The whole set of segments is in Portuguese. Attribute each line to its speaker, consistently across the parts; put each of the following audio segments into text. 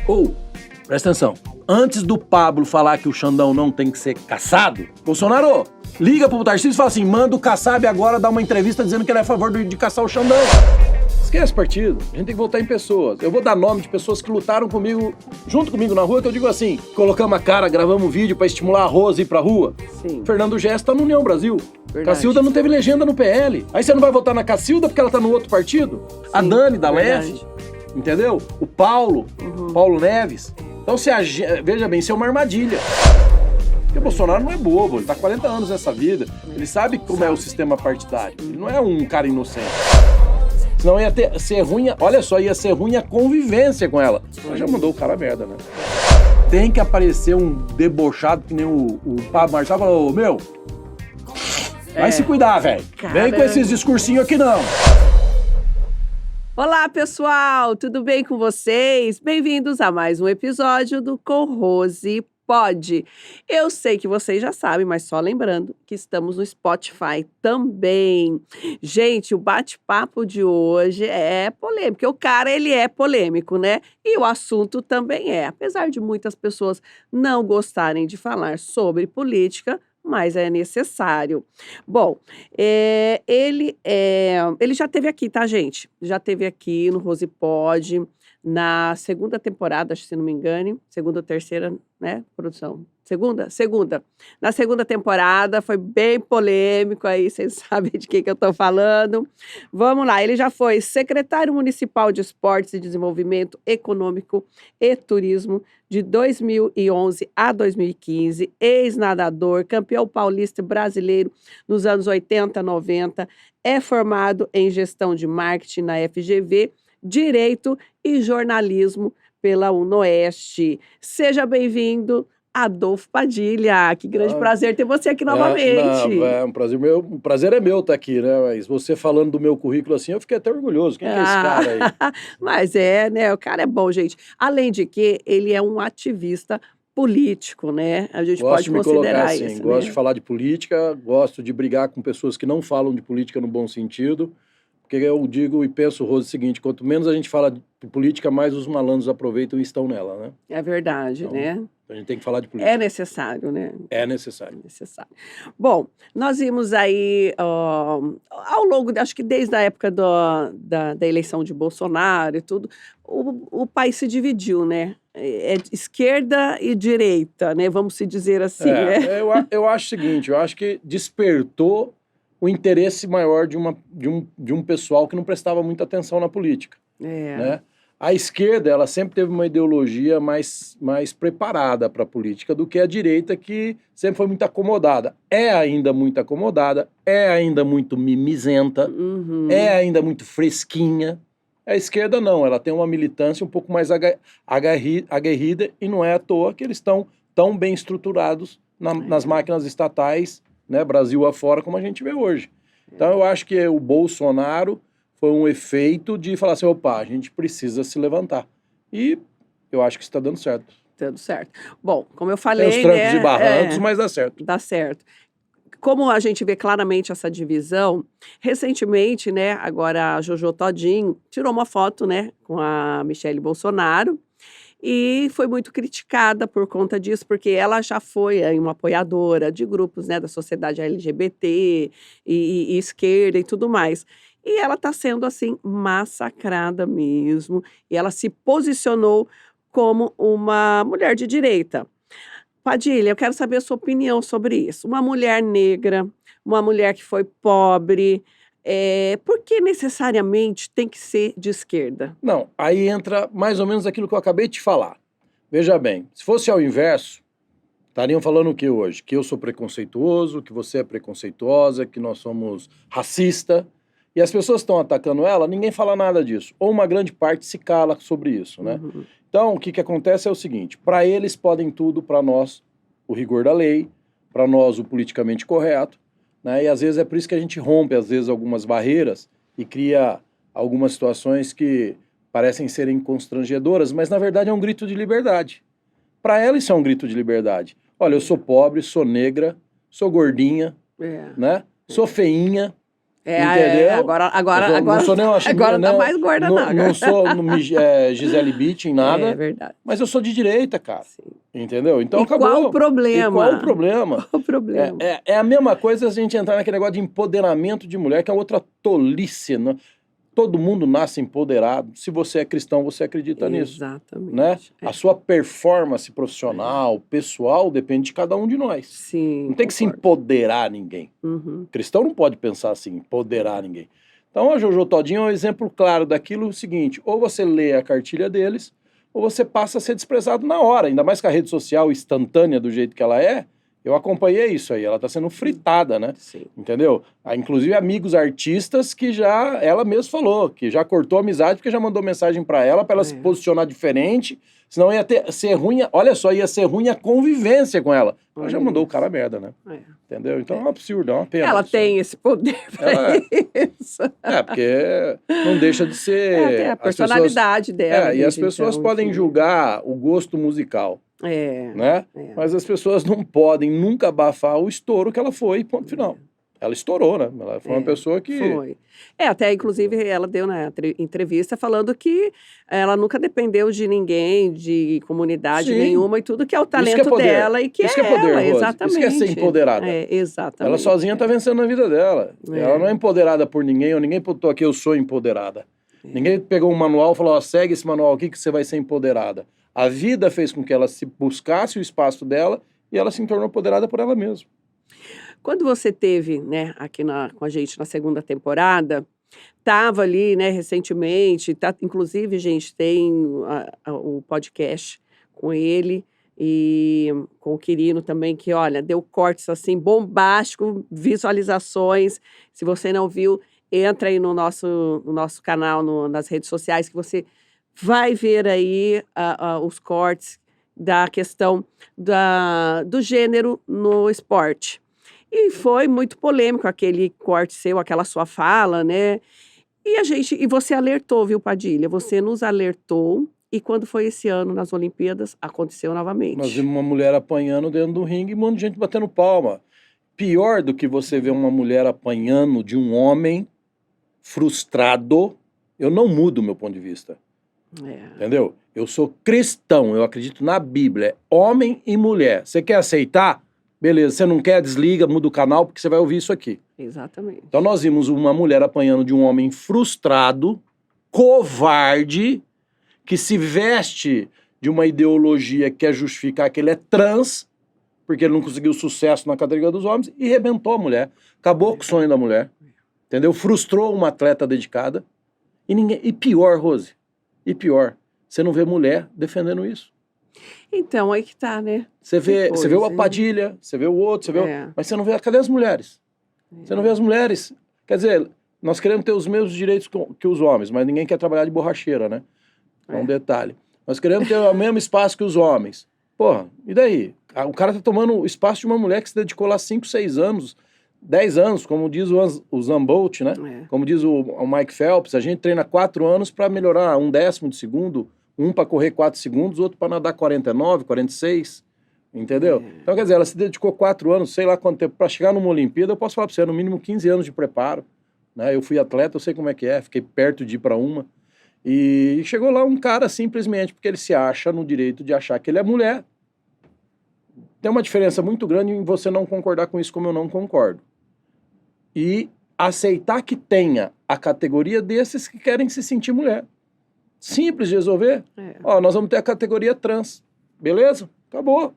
Speaker 1: Ou, presta atenção, antes do Pablo falar que o Xandão não tem que ser caçado, Bolsonaro, liga pro Tarcísio e fala assim, manda o Kassab agora dar uma entrevista dizendo que ele é a favor de caçar o Xandão. Esquece partido, a gente tem que votar em pessoas. Eu vou dar nome de pessoas que lutaram comigo, junto comigo na rua, que eu digo assim, colocamos a cara, gravamos um vídeo pra estimular a Rose a ir pra rua.
Speaker 2: Sim.
Speaker 1: Fernando Gesto tá no União Brasil.
Speaker 2: Verdade.
Speaker 1: Cacilda não teve legenda no PL. Aí você não vai votar na Cacilda porque ela tá no outro partido?
Speaker 2: Sim,
Speaker 1: a Dani, da
Speaker 2: verdade.
Speaker 1: Leste, entendeu? O Paulo, Paulo Neves. Então, veja bem, isso é uma armadilha. Porque o Bolsonaro não é bobo, ele tá 40 anos nessa vida. Ele sabe como é o sistema partidário. Ele não é um cara inocente. Senão ia ser ruim, olha só, ia ser ruim a convivência com ela. Mas já mandou o cara a merda, né? Tem que aparecer um debochado que nem o Pablo Marçal falou, meu, vai se cuidar, velho. Vem com esses discursinhos aqui, não.
Speaker 2: Olá, pessoal! Tudo bem com vocês? Bem-vindos a mais um episódio do Com Rose Pode. Eu sei que vocês já sabem, mas só lembrando que estamos no Spotify também. Gente, o bate-papo de hoje é polêmico, porque o cara, ele é polêmico, né? E o assunto também é. Apesar de muitas pessoas não gostarem de falar sobre política, mas é necessário. Bom, ele já esteve aqui, tá, gente? Já esteve aqui no Rose Pode, na segunda temporada, acho que se não me engane, segunda ou terceira, né, produção? Segunda. Na segunda temporada, foi bem polêmico aí, vocês sabem de quem que eu tô falando. Vamos lá, ele já foi secretário municipal de Esportes e Desenvolvimento Econômico e Turismo de 2011 a 2015, ex-nadador, campeão paulista brasileiro nos anos 80, 90, é formado em gestão de marketing na FGV, Direito e Jornalismo pela UnoOeste. Seja bem-vindo, Adolfo Padilha. Que grande prazer ter você aqui novamente.
Speaker 1: Um prazer é meu estar aqui, né? Mas você falando do meu currículo assim, eu fiquei até orgulhoso. Quem que é esse cara aí?
Speaker 2: Mas né? O cara é bom, gente. Além de que ele é um ativista político, né? A gente pode considerar
Speaker 1: assim,
Speaker 2: isso.
Speaker 1: Gosto
Speaker 2: né?
Speaker 1: de falar de política, gosto de brigar com pessoas que não falam de política no bom sentido. Porque eu digo e penso, Rose, o seguinte, quanto menos a gente fala de política, mais os malandros aproveitam e estão nela, né?
Speaker 2: É verdade,
Speaker 1: Então,
Speaker 2: né?
Speaker 1: A gente tem que falar de política.
Speaker 2: É necessário, né?
Speaker 1: É necessário.
Speaker 2: Bom, nós vimos aí, ao longo, acho que desde a época da eleição de Bolsonaro e tudo, o país se dividiu, né? Esquerda e direita, né? Vamos se dizer assim, né?
Speaker 1: Eu acho o seguinte, eu acho que despertou o interesse maior de um pessoal que não prestava muita atenção na política. Né? A esquerda, ela sempre teve uma ideologia mais preparada para a política do que a direita, que sempre foi muito acomodada. É ainda muito acomodada, é ainda muito mimizenta, é ainda muito fresquinha. A esquerda não, ela tem uma militância um pouco mais aguerrida e não é à toa que eles estão tão bem estruturados nas máquinas estatais, né, Brasil afora, como a gente vê hoje. Então eu acho que o Bolsonaro foi um efeito de falar assim, opa, a gente precisa se levantar. E eu acho que está dando certo.
Speaker 2: Dando certo. Bom, como eu falei,
Speaker 1: tem os trancos e barrancos, mas dá certo.
Speaker 2: Dá certo. Como a gente vê claramente essa divisão, recentemente, né, agora a Jojo Todinho tirou uma foto, né, com a Michelle Bolsonaro, e foi muito criticada por conta disso, porque ela já foi uma apoiadora de grupos, né, da sociedade LGBT e esquerda e tudo mais. E ela está sendo, assim, massacrada mesmo. E ela se posicionou como uma mulher de direita. Padilha, eu quero saber a sua opinião sobre isso. Uma mulher negra, uma mulher que foi pobre, por que necessariamente tem que ser de esquerda?
Speaker 1: Não, aí entra mais ou menos aquilo que eu acabei de falar. Veja bem, se fosse ao inverso, estariam falando o que hoje? Que eu sou preconceituoso, que você é preconceituosa, que nós somos racista. E as pessoas estão atacando ela, ninguém fala nada disso. Ou uma grande parte se cala sobre isso, né? Então, o que acontece é o seguinte, para eles podem tudo, para nós o rigor da lei, para nós o politicamente correto, né? E às vezes é por isso que a gente rompe, às vezes, algumas barreiras e cria algumas situações que parecem serem constrangedoras, mas na verdade é um grito de liberdade. Para ela isso é um grito de liberdade. Olha, eu sou pobre, sou negra, sou gordinha, né? Sou feinha, Entendeu?
Speaker 2: Agora
Speaker 1: não sou nem uma
Speaker 2: agora tá mais gorda, não.
Speaker 1: Não sou Gisele Bündchen, nada.
Speaker 2: É verdade.
Speaker 1: Mas eu sou de direita, cara.
Speaker 2: Sim.
Speaker 1: Entendeu? Então
Speaker 2: E
Speaker 1: acabou.
Speaker 2: qual o problema?
Speaker 1: E qual o problema?
Speaker 2: Qual o problema?
Speaker 1: É a mesma coisa a gente entrar naquele negócio de empoderamento de mulher, que é outra tolice, né? Todo mundo nasce empoderado. Se você é cristão, você acredita nisso.
Speaker 2: Exatamente.
Speaker 1: Né? A sua performance profissional, pessoal, depende de cada um de nós.
Speaker 2: Sim,
Speaker 1: não tem que se empoderar ninguém. Cristão não pode pensar assim, empoderar ninguém. Então a Jojo Todinho é um exemplo claro daquilo seguinte: ou você lê a cartilha deles, ou você passa a ser desprezado na hora. Ainda mais que a rede social instantânea do jeito que ela é, eu acompanhei isso aí, ela está sendo fritada, né?
Speaker 2: Sim.
Speaker 1: Entendeu? Inclusive amigos artistas que já, ela mesma falou, que já cortou a amizade porque já mandou mensagem para ela se posicionar diferente, senão ia ser ruim, olha só, ia ser ruim a convivência com ela. Ela já mandou o cara a merda, né? Entendeu? Então é um absurdo, é uma pena.
Speaker 2: Ela tem esse poder pra isso.
Speaker 1: Porque não deixa de ser...
Speaker 2: Tem a personalidade dela.
Speaker 1: E as pessoas podem julgar o gosto musical. Né? Mas as pessoas não podem nunca abafar o estouro que ela foi, ponto final. Ela estourou, né? Ela foi uma pessoa que...
Speaker 2: Foi. Até inclusive ela deu na entrevista falando que ela nunca dependeu de ninguém, de comunidade nenhuma e tudo, que é o talento dela e que
Speaker 1: isso é poder,
Speaker 2: ela,
Speaker 1: Rose.
Speaker 2: exatamente.
Speaker 1: Isso que é ser empoderada.
Speaker 2: Exatamente.
Speaker 1: Ela sozinha tá vencendo na vida dela. Ela não é empoderada por ninguém, ou ninguém botou aqui, eu sou empoderada. Ninguém pegou um manual e falou, ó, segue esse manual aqui que você vai ser empoderada. A vida fez com que ela se buscasse o espaço dela e ela se tornou empoderada por ela mesma.
Speaker 2: Quando você teve, né, aqui com a gente na segunda temporada, estava ali, né, recentemente, inclusive, gente, tem o podcast com ele e com o Quirino também, que, olha, deu cortes, assim, bombásticos, visualizações. Se você não viu, entra aí no nosso canal, nas redes sociais, que você vai ver aí os cortes da questão do gênero no esporte. E foi muito polêmico aquele corte seu, aquela sua fala, né? E você alertou, viu, Padilha? Você nos alertou, e quando foi esse ano nas Olimpíadas, aconteceu novamente.
Speaker 1: Nós vimos uma mulher apanhando dentro do ringue e um monte de gente batendo palma. Pior do que você ver uma mulher apanhando de um homem frustrado, eu não mudo o meu ponto de vista. Entendeu? Eu sou cristão, eu acredito na Bíblia, homem e mulher. Você quer aceitar? Beleza, você não quer, desliga, muda o canal, porque você vai ouvir isso aqui.
Speaker 2: Exatamente.
Speaker 1: Então nós vimos uma mulher apanhando de um homem frustrado, covarde, que se veste de uma ideologia que quer justificar que ele é trans, porque ele não conseguiu sucesso na categoria dos homens, e rebentou a mulher. Acabou com o sonho da mulher. Entendeu? Frustrou uma atleta dedicada. E pior, Rose, e pior, você não vê mulher defendendo isso.
Speaker 2: Então, aí que tá, né?
Speaker 1: Você vê o Padilha, você vê o outro, mas você não vê, cadê as mulheres? Você não vê as mulheres. Quer dizer, nós queremos ter os mesmos direitos que os homens, mas ninguém quer trabalhar de borracheira, né? É um detalhe. Nós queremos ter o mesmo espaço que os homens. Porra, e daí? O cara tá tomando o espaço de uma mulher que se dedicou lá 5, 6 anos, 10 anos, como diz o Usain Bolt, né? Como diz o Mike Phelps, a gente treina 4 anos para melhorar 1/10 de segundo, um para correr 4 segundos, outro para nadar 49, 46, entendeu? Então, quer dizer, ela se dedicou 4 anos, sei lá quanto tempo, para chegar numa Olimpíada, eu posso falar para você, no mínimo 15 anos de preparo, né? Eu fui atleta, eu sei como é que é, fiquei perto de ir para uma, e chegou lá um cara simplesmente porque ele se acha no direito de achar que ele é mulher. Tem uma diferença muito grande em você não concordar com isso como eu não concordo. E aceitar que tenha a categoria desses que querem se sentir mulher. Simples de resolver. Ó, nós vamos ter a categoria trans. Beleza? Acabou.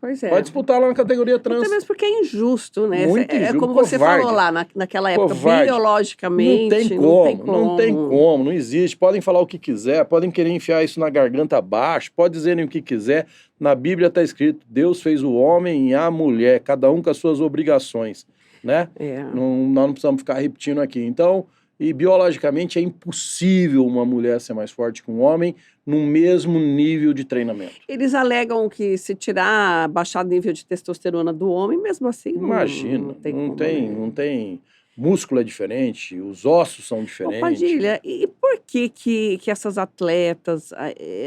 Speaker 2: Pois é.
Speaker 1: Pode disputar lá na categoria trans.
Speaker 2: Até mesmo porque é injusto, né?
Speaker 1: Muito injusto,
Speaker 2: como
Speaker 1: covarde.
Speaker 2: você falou lá naquela época,
Speaker 1: Covarde.
Speaker 2: biologicamente.
Speaker 1: Não tem como, não existe. Podem falar o que quiser, podem querer enfiar isso na garganta abaixo, podem dizerem o que quiser. Na Bíblia está escrito, Deus fez o homem e a mulher, cada um com as suas obrigações, né? Nós não precisamos ficar repetindo aqui. Então, e biologicamente é impossível uma mulher ser mais forte que um homem no mesmo nível de treinamento.
Speaker 2: Eles alegam que se tirar, baixar o nível de testosterona do homem, mesmo assim,
Speaker 1: imagina, não tem. Músculo é diferente, os ossos são diferentes.
Speaker 2: Padilha, e por que essas atletas,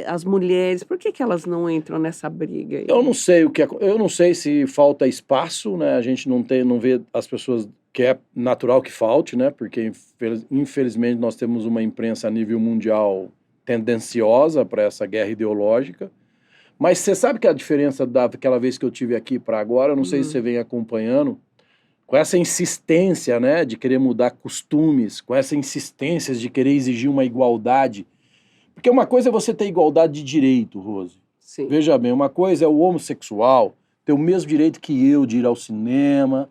Speaker 2: as mulheres, por que elas não entram nessa briga aí?
Speaker 1: Eu não sei se falta espaço, né? A gente não vê as pessoas que é natural que falte, né? Porque infelizmente nós temos uma imprensa a nível mundial tendenciosa para essa guerra ideológica. Mas você sabe que a diferença daquela vez que eu tive aqui para agora, eu não sei se você vem acompanhando, com essa insistência, né, de querer mudar costumes, com essa insistência de querer exigir uma igualdade. Porque uma coisa é você ter igualdade de direito, Rose.
Speaker 2: Sim.
Speaker 1: Veja bem, uma coisa é o homossexual ter o mesmo direito que eu de ir ao cinema,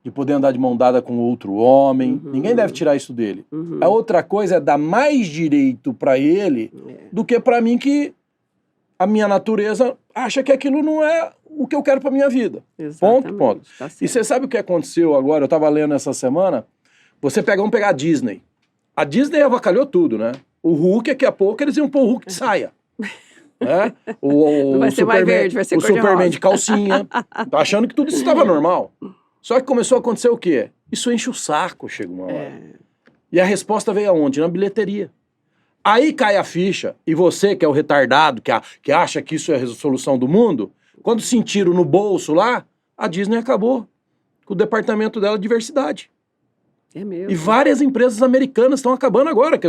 Speaker 1: de poder andar de mão dada com outro homem. Ninguém deve tirar isso dele. A outra coisa é dar mais direito para ele do que para mim, que a minha natureza acha que aquilo não é o que eu quero para minha vida.
Speaker 2: Exatamente.
Speaker 1: Ponto.
Speaker 2: Tá
Speaker 1: E você sabe o que aconteceu agora? Eu estava lendo essa semana. Vamos pegar a Disney. A Disney avacalhou tudo, né? O Hulk, daqui a pouco, eles iam pôr o Hulk de saia. Né?
Speaker 2: Não vai ser mais verde, vai ser
Speaker 1: o
Speaker 2: cor de
Speaker 1: Superman
Speaker 2: rosa.
Speaker 1: de calcinha. Tá achando que tudo isso estava normal. Só que começou a acontecer o quê? Isso enche o saco, chega uma hora. E a resposta veio aonde? Na bilheteria. Aí cai a ficha, e você, que é o retardado, que acha que isso é a solução do mundo, quando sentiram no bolso lá, a Disney acabou com o departamento dela de diversidade.
Speaker 2: É mesmo.
Speaker 1: E várias empresas americanas estão acabando agora, que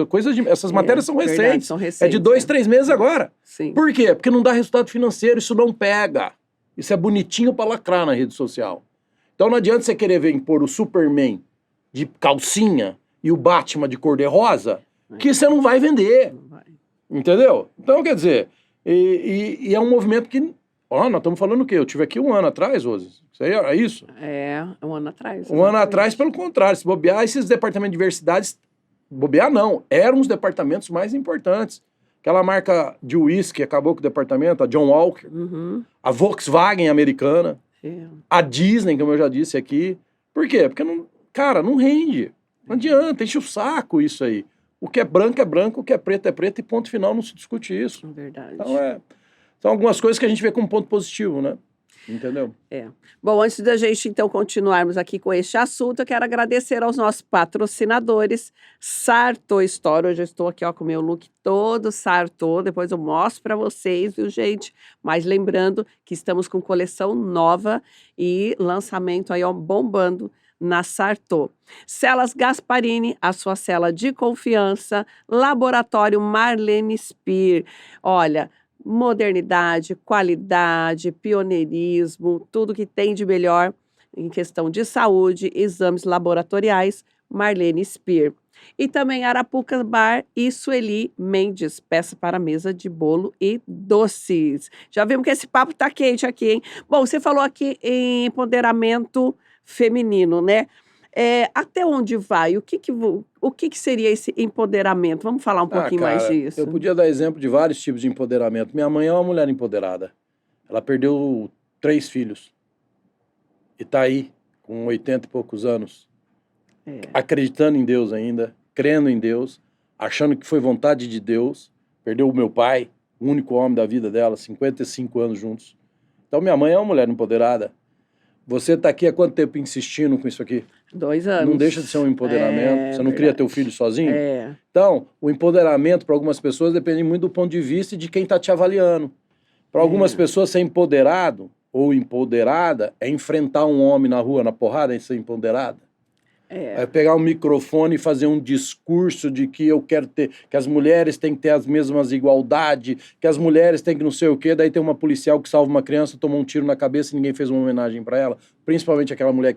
Speaker 1: essas matérias são
Speaker 2: verdade,
Speaker 1: recentes.
Speaker 2: são recentes.
Speaker 1: É de 2, 3 meses agora.
Speaker 2: Sim.
Speaker 1: Por quê? Porque não dá resultado financeiro, isso não pega. Isso é bonitinho para lacrar na rede social. Então não adianta você querer ver impor o Superman de calcinha e o Batman de cor-de-rosa, que você não vai vender.
Speaker 2: Não vai.
Speaker 1: Entendeu? Então, quer dizer, e é um movimento que... Ó, nós estamos falando o quê? Eu tive aqui 1 ano atrás, Rose. Isso aí é isso?
Speaker 2: É, 1 ano atrás.
Speaker 1: 1 ano atrás, pelo contrário, se bobear, esses departamentos de diversidade, bobear não, eram os departamentos mais importantes. Aquela marca de uísque acabou com o departamento, a John Walker, a Volkswagen americana, a Disney, como eu já disse aqui. Por quê? Porque, não rende. Não adianta, enche o saco isso aí. O que é branco, o que é preto, e ponto final, não se discute isso.
Speaker 2: Verdade.
Speaker 1: Então, são algumas coisas que a gente vê como ponto positivo, né? Entendeu?
Speaker 2: Bom, antes da gente, então, continuarmos aqui com este assunto, eu quero agradecer aos nossos patrocinadores, Sarto Store. Hoje eu estou aqui, ó, com o meu look todo Sarto, depois eu mostro para vocês, viu, gente? Mas lembrando que estamos com coleção nova e lançamento aí, ó, bombando na Sarto. Celas Gasparini, a sua cela de confiança. Laboratório Marlene Spear. Olha, modernidade, qualidade, pioneirismo, tudo que tem de melhor em questão de saúde, exames laboratoriais, Marlene Spear. E também Arapuca Bar e Sueli Mendes, peça para mesa de bolo e doces. Já vimos que esse papo tá quente aqui, hein? Bom, você falou aqui em empoderamento feminino, né? Até onde vai? O que seria esse empoderamento? Vamos falar um pouquinho mais disso.
Speaker 1: Eu podia dar exemplo de vários tipos de empoderamento. Minha mãe é uma mulher empoderada. Ela perdeu 3 filhos. E tá aí, com 80 e poucos anos. Acreditando em Deus ainda, crendo em Deus, achando que foi vontade de Deus. Perdeu o meu pai, o único homem da vida dela, 55 anos juntos. Então minha mãe é uma mulher empoderada. Você tá aqui há quanto tempo insistindo com isso aqui?
Speaker 2: 2 anos.
Speaker 1: Não deixa de ser um empoderamento. Você não cria teu filho sozinho? Então, o empoderamento para algumas pessoas depende muito do ponto de vista e de quem está te avaliando. Para algumas pessoas, ser empoderado ou empoderada é enfrentar um homem na rua, na porrada, e ser empoderada. É pegar um microfone e fazer um discurso de que eu quero ter, que as mulheres têm que ter as mesmas igualdades, que as mulheres têm que não sei o quê, daí tem uma policial que salva uma criança, tomou um tiro na cabeça e ninguém fez uma homenagem para ela, principalmente aquela mulher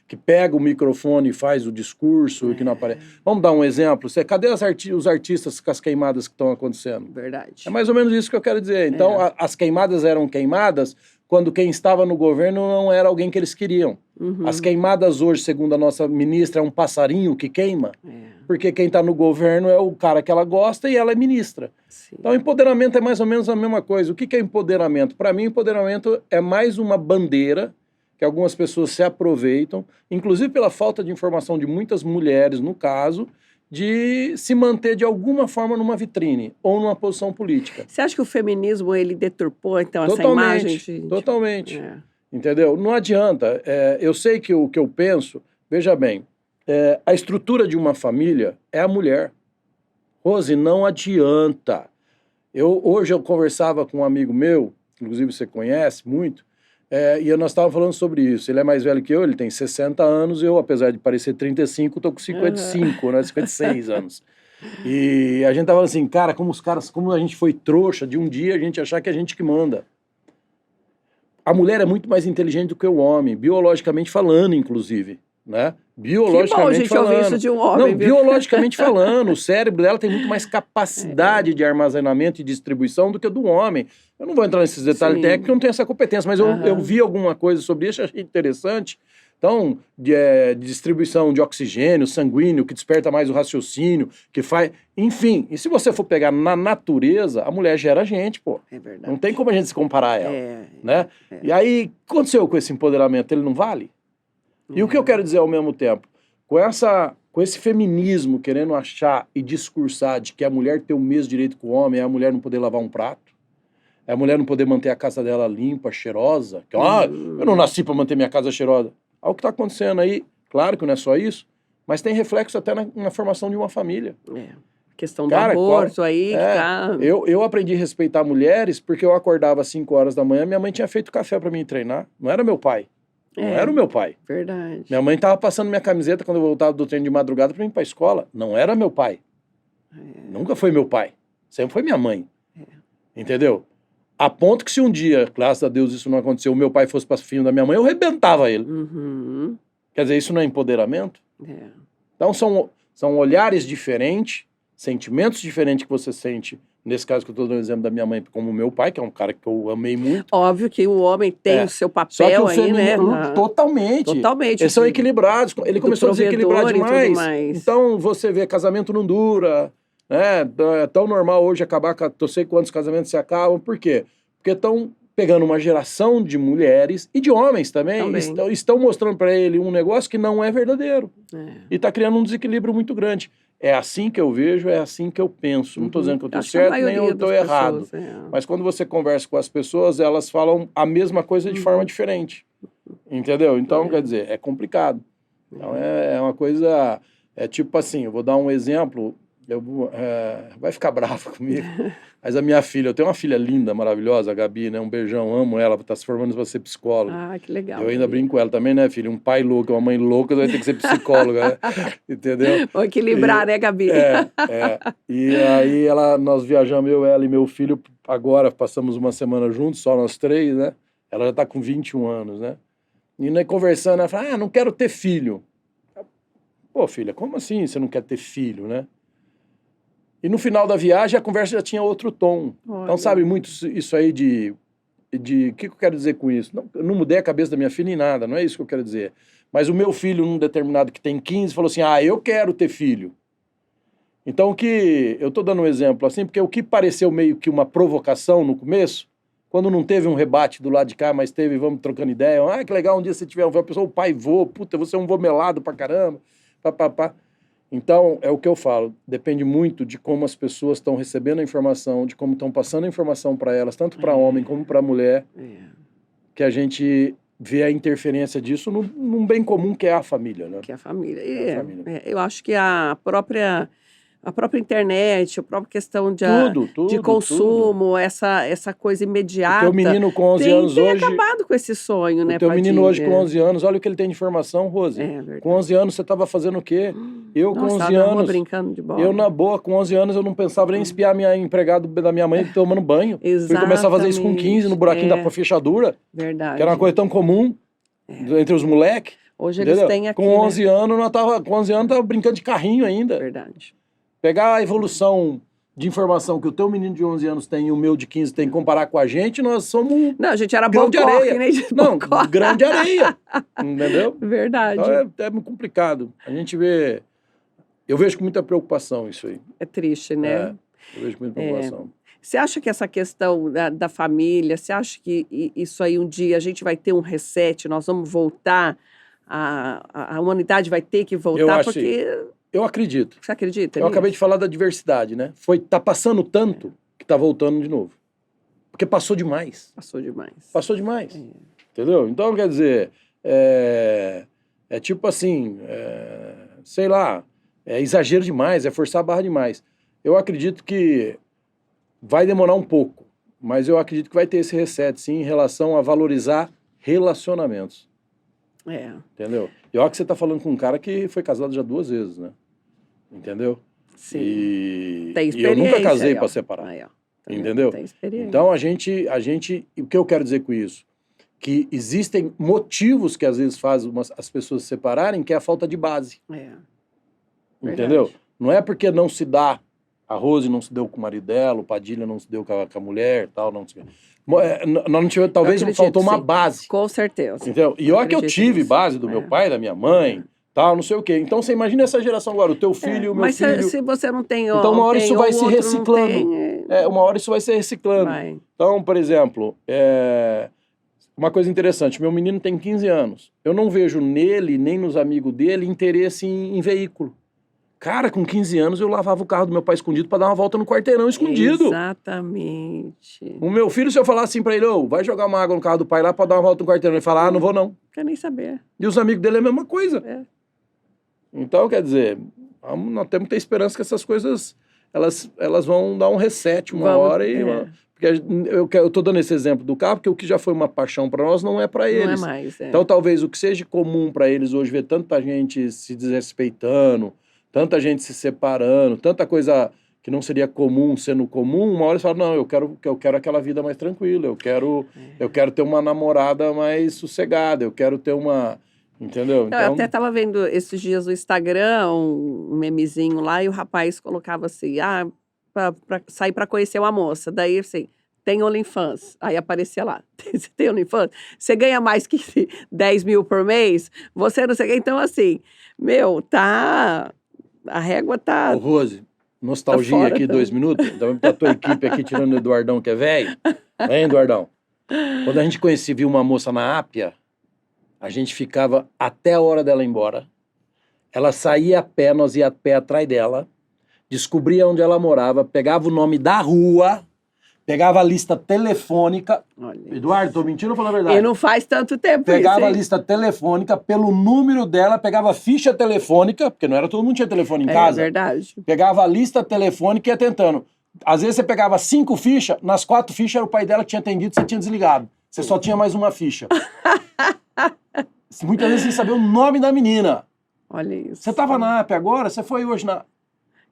Speaker 1: que pega o microfone e faz o discurso e que não aparece. Vamos dar um exemplo? Cadê os artistas com as queimadas que estão acontecendo?
Speaker 2: Verdade.
Speaker 1: É mais ou menos isso que eu quero dizer. Então, as queimadas eram queimadas quando quem estava no governo não era alguém que eles queriam. As queimadas hoje, segundo a nossa ministra, é um passarinho que queima, porque quem está no governo é o cara que ela gosta e ela é ministra.
Speaker 2: Sim.
Speaker 1: Então, empoderamento é mais ou menos a mesma coisa. O que é empoderamento? Para mim, empoderamento é mais uma bandeira que algumas pessoas se aproveitam, inclusive pela falta de informação de muitas mulheres, no caso, de se manter de alguma forma numa vitrine ou numa posição política.
Speaker 2: Você acha que o feminismo, ele deturpou, então, essa imagem?
Speaker 1: Totalmente. Entendeu? Não adianta. Eu sei que o que eu penso, veja bem, a estrutura de uma família é a mulher. Rose, não adianta. Hoje eu conversava com um amigo meu, inclusive você conhece muito, E nós estávamos falando sobre isso. Ele é mais velho que eu, ele tem 60 anos, eu, apesar de parecer 35, tô com 55, né? 56 anos. E a gente tava assim, cara, como a gente foi trouxa de um dia a gente achar que a gente que manda. A mulher é muito mais inteligente do que o homem, biologicamente falando, inclusive, né? Biologicamente
Speaker 2: que bom, gente,
Speaker 1: falando.
Speaker 2: ouvir isso de um homem,
Speaker 1: Não,
Speaker 2: viu?
Speaker 1: biologicamente falando, o cérebro dela tem muito mais capacidade de armazenamento e distribuição do que o do homem. Eu não vou entrar nesses detalhes
Speaker 2: Sim.
Speaker 1: técnicos, eu não tenho essa competência, mas eu vi alguma coisa sobre isso, achei interessante. Então, de distribuição de oxigênio sanguíneo, que desperta mais o raciocínio, que faz... Enfim, e se você for pegar na natureza, a mulher gera gente, pô.
Speaker 2: É verdade.
Speaker 1: Não tem como a gente se comparar a ela, né? E aí, o que aconteceu com esse empoderamento? Ele não vale? E o que eu quero dizer ao mesmo tempo? Com esse feminismo querendo achar e discursar de que a mulher tem o mesmo direito que o homem, é a mulher não poder lavar um prato, é a mulher não poder manter a casa dela limpa, cheirosa, que, eu não nasci para manter minha casa cheirosa. Olha o que está acontecendo aí. Claro que não é só isso, mas tem reflexo até na formação de uma família.
Speaker 2: Questão do aborto aí.
Speaker 1: Eu aprendi a respeitar mulheres porque eu acordava às 5 horas da manhã, minha mãe tinha feito café para mim treinar. Não era meu pai. Não era o meu pai.
Speaker 2: Verdade.
Speaker 1: Minha mãe estava passando minha camiseta quando eu voltava do treino de madrugada para ir para a escola. Não era meu pai. Nunca foi meu pai. Sempre foi minha mãe. Entendeu? A ponto que se um dia, graças a Deus, isso não aconteceu, o meu pai fosse passafinho da minha mãe, eu arrebentava ele. Quer dizer, isso não é empoderamento? Então são olhares diferentes, sentimentos diferentes que você sente. Nesse caso que eu estou dando o exemplo da minha mãe, como o meu pai, que é um cara que eu amei muito.
Speaker 2: Óbvio que o homem tem o seu papel.
Speaker 1: Só que o
Speaker 2: aí, né?
Speaker 1: Totalmente. Eles são equilibrados. Ele começou a desequilibrar demais. Então você vê, casamento não dura, né? É tão normal hoje acabar com não sei quantos casamentos se acabam. Por quê? Porque estão pegando uma geração de mulheres e de homens também. Estão mostrando para ele um negócio que não é verdadeiro. E está criando um desequilíbrio muito grande. É assim que eu vejo, é assim que eu penso. Não estou dizendo que eu estou certo, nem eu estou errado. Mas quando você conversa com as pessoas, elas falam a mesma coisa de forma diferente. Entendeu? Então, quer dizer, é complicado. Então, é uma coisa... É tipo assim, eu vou dar um exemplo... vai ficar brava comigo. Mas a minha filha, eu tenho uma filha linda, maravilhosa, a Gabi, né? Um beijão, amo ela, tá se formando para ser psicóloga.
Speaker 2: Que legal.
Speaker 1: Eu ainda brinco com ela também, né, filha? Um pai louco, uma mãe louca, vai ter que ser psicóloga, né? Entendeu?
Speaker 2: Vou equilibrar, né, Gabi?
Speaker 1: E aí nós viajamos, ela e meu filho, agora passamos uma semana juntos, só nós três, né? Ela já tá com 21 anos, né? E nós conversando, ela fala, não quero ter filho. Pô, filha, como assim você não quer ter filho, né? E no final da viagem a conversa já tinha outro tom. Olha. Então sabe muito isso aí de o que eu quero dizer com isso? Eu não mudei a cabeça da minha filha em nada, não é isso que eu quero dizer. Mas o meu filho, num determinado que tem 15, falou assim, eu quero ter filho. Então eu tô dando um exemplo assim, porque o que pareceu meio que uma provocação no começo, quando não teve um rebate do lado de cá, mas teve, vamos trocando ideia, que legal, um dia você tiver um vô, a pessoa, o pai vô, puta, você é um vô melado pra caramba, papapá. Então, é o que eu falo, depende muito de como as pessoas estão recebendo a informação, de como estão passando a informação para elas, tanto para homem como para mulher, que a gente vê a interferência disso num bem comum que é a família, né?
Speaker 2: Que é a família. Eu acho que a própria internet, a própria questão de consumo, essa coisa imediata.
Speaker 1: O teu menino com 11 anos
Speaker 2: tem
Speaker 1: hoje...
Speaker 2: acabado com esse sonho, né,
Speaker 1: O teu menino hoje com 11 anos, olha o que ele tem de informação, Rose. Com 11 anos você estava fazendo o quê? Eu com 11 anos... brincando de bola. Eu na boa, com 11 anos eu não pensava nem em espiar minha empregada da minha mãe tomando banho. Fui começar a fazer isso com 15, no buraquinho da fechadura.
Speaker 2: Verdade.
Speaker 1: Que era uma coisa tão comum entre os moleques.
Speaker 2: Hoje eles têm aqui,
Speaker 1: com 11 anos, com 11 anos tava brincando de carrinho ainda.
Speaker 2: Verdade.
Speaker 1: Pegar a evolução de informação que o teu menino de 11 anos tem e o meu de 15 tem, comparar com a gente, nós somos...
Speaker 2: Não, a gente era grão de areia.
Speaker 1: Grão de areia. Entendeu?
Speaker 2: Verdade.
Speaker 1: Então é muito complicado. A gente vê... Eu vejo com muita preocupação isso aí.
Speaker 2: É triste, né?
Speaker 1: Eu vejo com muita preocupação.
Speaker 2: Você acha que essa questão da família, você acha que isso aí um dia a gente vai ter um reset, nós vamos voltar, a humanidade vai ter que voltar?
Speaker 1: Eu acho Eu acredito.
Speaker 2: Você acredita
Speaker 1: nisso? Eu acabei de falar da diversidade, né? Tá passando tanto que tá voltando de novo. Porque passou demais. Passou demais. Entendeu? Então, quer dizer, é tipo assim, sei lá, é exagero demais, é forçar a barra demais. Eu acredito que vai demorar um pouco, mas eu acredito que vai ter esse reset, sim, em relação a valorizar relacionamentos.
Speaker 2: É.
Speaker 1: Entendeu? E olha que você tá falando com um cara que foi casado já 2 vezes, né? Entendeu?
Speaker 2: Sim.
Speaker 1: E
Speaker 2: Tem
Speaker 1: eu
Speaker 2: experiência
Speaker 1: nunca casei
Speaker 2: aí, ó.
Speaker 1: para separar.
Speaker 2: Aí, ó.
Speaker 1: Entendeu?
Speaker 2: Tem experiência.
Speaker 1: Então a gente, o que eu quero dizer com isso? Que existem motivos que às vezes fazem as pessoas se separarem, que é a falta de base.
Speaker 2: É.
Speaker 1: Entendeu?
Speaker 2: Verdade.
Speaker 1: Não é porque não se dá, a Rose não se deu com o marido dela, o Padilha não se deu com a mulher, tal, não se... Nós não tivemos, talvez não faltou uma
Speaker 2: sim.
Speaker 1: base.
Speaker 2: Com certeza.
Speaker 1: Entendeu? E olha que eu tive
Speaker 2: nisso.
Speaker 1: base do meu pai, da minha mãe, tal, não sei o quê. Então você imagina essa geração agora, o teu filho e o meu
Speaker 2: mas
Speaker 1: filho.
Speaker 2: se você não tem
Speaker 1: Então uma hora
Speaker 2: tem
Speaker 1: isso vai
Speaker 2: ou
Speaker 1: se
Speaker 2: outro não
Speaker 1: reciclando.
Speaker 2: tem,
Speaker 1: Uma hora isso vai se reciclando.
Speaker 2: vai.
Speaker 1: Então, por exemplo, uma coisa interessante, meu menino tem 15 anos. Eu não vejo nele, nem nos amigos dele, interesse em veículo. Cara, com 15 anos eu lavava o carro do meu pai escondido para dar uma volta no quarteirão escondido.
Speaker 2: Exatamente.
Speaker 1: O meu filho, se eu falar assim pra ele, vai jogar uma água no carro do pai lá pra dar uma volta no quarteirão, ele fala, não vou não.
Speaker 2: Quer nem saber.
Speaker 1: E os amigos dele é a mesma coisa.
Speaker 2: É.
Speaker 1: Então, quer dizer, nós temos que ter esperança que essas coisas, elas vão dar um reset uma hora e... Porque eu tô dando esse exemplo do carro, porque o que já foi uma paixão para nós não é para eles.
Speaker 2: Não é mais,
Speaker 1: Então, talvez o que seja comum para eles hoje, ver tanta gente se desrespeitando, tanta gente se separando, tanta coisa que não seria comum sendo comum, uma hora eles falam, não, eu quero aquela vida mais tranquila, eu quero ter uma namorada mais sossegada, eu quero ter uma... Entendeu?
Speaker 2: Então... Eu até estava vendo esses dias no Instagram, um memezinho lá, e o rapaz colocava assim, pra sair para conhecer uma moça. Daí, assim, tem OnlyFans. Aí aparecia lá, você tem OnlyFans? Você ganha mais que 10 mil por mês? Você não sei o que. Então, assim, a régua tá...
Speaker 1: Ô, Rose, nostalgia aqui, 2 minutos? Então, pra tua equipe aqui, tirando o Eduardão, que é velho. Hein, Eduardão? Quando a gente viu uma moça na Ápia, a gente ficava até a hora dela ir embora. Ela saía a pé, nós ia a pé atrás dela, descobria onde ela morava, pegava o nome da rua, pegava a lista telefônica.
Speaker 2: Olha,
Speaker 1: Eduardo, tô mentindo ou falando a verdade?
Speaker 2: E não faz tanto tempo
Speaker 1: pegava
Speaker 2: isso,
Speaker 1: a lista telefônica, pelo número dela, pegava a ficha telefônica, porque não era todo mundo tinha telefone em casa.
Speaker 2: É verdade.
Speaker 1: Pegava a lista telefônica e ia tentando. Às vezes você pegava 5 fichas, nas 4 fichas era o pai dela que tinha atendido, você tinha desligado. Você só tinha mais uma ficha. Muitas vezes sem saber o nome da menina.
Speaker 2: Olha isso.
Speaker 1: Você tava na AP agora? Você foi hoje na...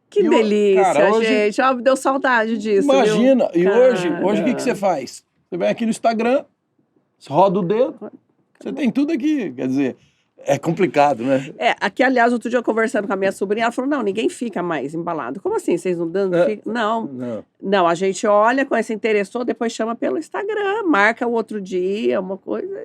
Speaker 2: Que delícia,
Speaker 1: cara, hoje...
Speaker 2: gente. Me deu saudade disso,
Speaker 1: Imagina.
Speaker 2: viu?
Speaker 1: E hoje o que você faz? Você vem aqui no Instagram, você roda o dedo, você tem tudo aqui. Quer dizer, é complicado, né?
Speaker 2: Aqui, aliás, outro dia eu conversando com a minha sobrinha, ela falou, não, ninguém fica mais embalado. Como assim? Vocês não dão? Não, a gente olha, se interessou, depois chama pelo Instagram, marca o outro dia, uma coisa...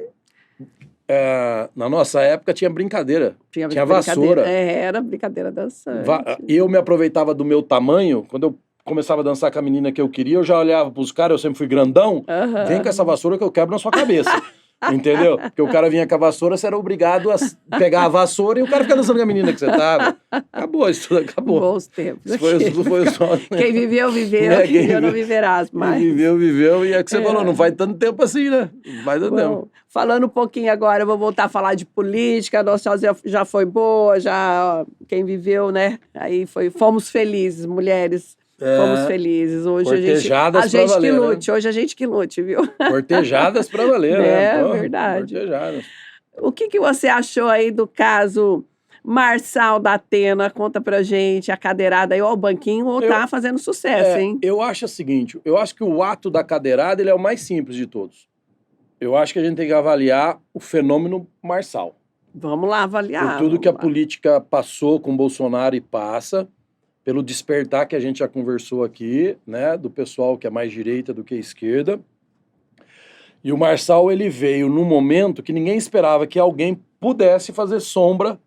Speaker 1: Na nossa época tinha brincadeira. Tinha vassoura.
Speaker 2: Era brincadeira dançante.
Speaker 1: Eu me aproveitava do meu tamanho. Quando eu começava a dançar com a menina que eu queria, eu já olhava pros caras, eu sempre fui grandão. Vem com essa vassoura que eu quebro na sua cabeça. Entendeu? Porque o cara vinha com a vassoura, você era obrigado a pegar a vassoura e o cara ficava dançando com a menina que você tava. Acabou, isso tudo acabou.
Speaker 2: Bons tempos.
Speaker 1: Foi só...
Speaker 2: Quem viveu, viveu. Quem viveu, não viverás mais.
Speaker 1: Quem viveu. E é que você falou, não faz tanto tempo assim, né? Não faz tanto tempo.
Speaker 2: Falando um pouquinho agora, eu vou voltar a falar de política. A nossa já foi boa, quem viveu, né? Aí fomos felizes, mulheres. Fomos felizes. Hoje a gente que lute. Né? Hoje a gente que lute, viu?
Speaker 1: Cortejadas pra valer, né?
Speaker 2: É verdade.
Speaker 1: Cortejadas.
Speaker 2: O que você achou aí do caso Marçal da Atena? Conta pra gente, a cadeirada aí, ó, o banquinho tá fazendo sucesso, hein?
Speaker 1: Eu acho o seguinte, eu acho que o ato da cadeirada ele é o mais simples de todos. Eu acho que a gente tem que avaliar o fenômeno Marçal.
Speaker 2: Vamos lá avaliar.
Speaker 1: Por tudo que a política passou com Bolsonaro e passa, pelo despertar que a gente já conversou aqui, né, do pessoal que é mais direita do que esquerda. E o Marçal, ele veio num momento que ninguém esperava que alguém pudesse fazer sombra.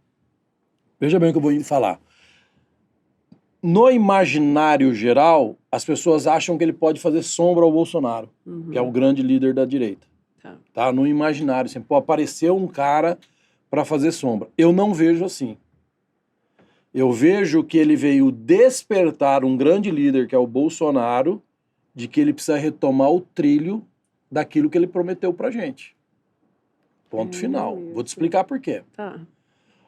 Speaker 1: Veja bem o que eu vou falar. No imaginário geral, as pessoas acham que ele pode fazer sombra ao Bolsonaro, que é o grande líder da direita. Tá? No imaginário, sempre pode aparecer um cara para fazer sombra. Eu não vejo assim. Eu vejo que ele veio despertar um grande líder, que é o Bolsonaro, de que ele precisa retomar o trilho daquilo que ele prometeu pra gente. Ponto final. Vou te explicar por quê.
Speaker 2: Tá.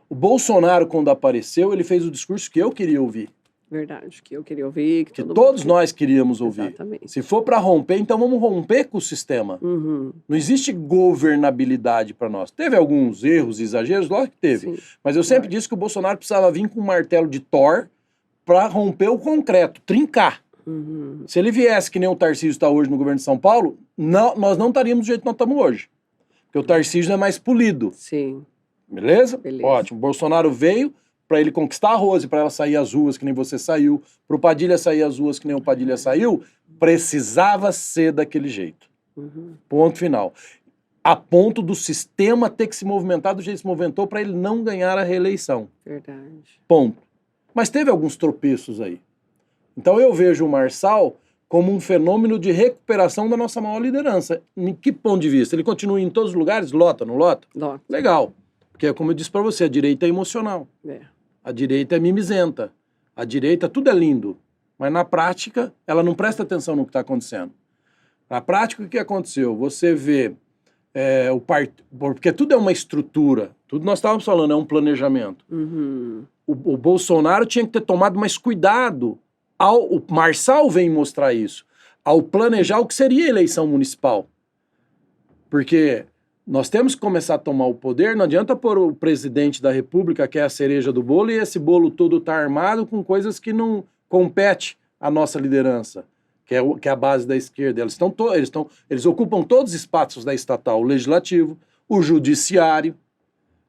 Speaker 1: O Bolsonaro, quando apareceu, ele fez o discurso que eu queria ouvir.
Speaker 2: Verdade, que eu queria ouvir.
Speaker 1: Que todos nós queríamos ouvir.
Speaker 2: Exatamente.
Speaker 1: Se for para romper, então vamos romper com o sistema.
Speaker 2: Uhum.
Speaker 1: Não existe governabilidade para nós. Teve alguns erros e exageros, lógico que teve.
Speaker 2: Sim.
Speaker 1: Mas eu sempre disse que o Bolsonaro precisava vir com um martelo de Thor para romper o concreto, trincar.
Speaker 2: Uhum.
Speaker 1: Se ele viesse que nem o Tarcísio está hoje no governo de São Paulo, nós não estaríamos do jeito que nós estamos hoje. Porque o Tarcísio é mais polido.
Speaker 2: Sim.
Speaker 1: Beleza?
Speaker 2: Beleza.
Speaker 1: Ótimo. O Bolsonaro veio para ele conquistar a Rose, para ela sair às ruas que nem você saiu, para o Padilha sair às ruas que nem o Padilha saiu, precisava ser daquele jeito.
Speaker 2: Uhum.
Speaker 1: Ponto final. A ponto do sistema ter que se movimentar do jeito que se movimentou para ele não ganhar a reeleição.
Speaker 2: Verdade.
Speaker 1: Ponto. Mas teve alguns tropeços aí. Então eu vejo o Marçal como um fenômeno de recuperação da nossa maior liderança. Em que ponto de vista? Ele continua em todos os lugares? Lota, não lota?
Speaker 2: Lota.
Speaker 1: Legal. Porque, como eu disse para você, a direita é emocional. A direita é mimizenta. A direita, tudo é lindo. Mas na prática, ela não presta atenção no que está acontecendo. Na prática, o que aconteceu? Você vê porque tudo é uma estrutura. Tudo nós estávamos falando, é um planejamento.
Speaker 2: Uhum.
Speaker 1: O Bolsonaro tinha que ter tomado mais cuidado. O Marçal vem mostrar isso. Ao planejar o que seria a eleição municipal. Porque nós temos que começar a tomar o poder, não adianta pôr o presidente da República, que é a cereja do bolo, e esse bolo todo tá armado com coisas que não competem à nossa liderança, que é a base da esquerda. Eles ocupam todos os espaços da estatal, o legislativo, o judiciário.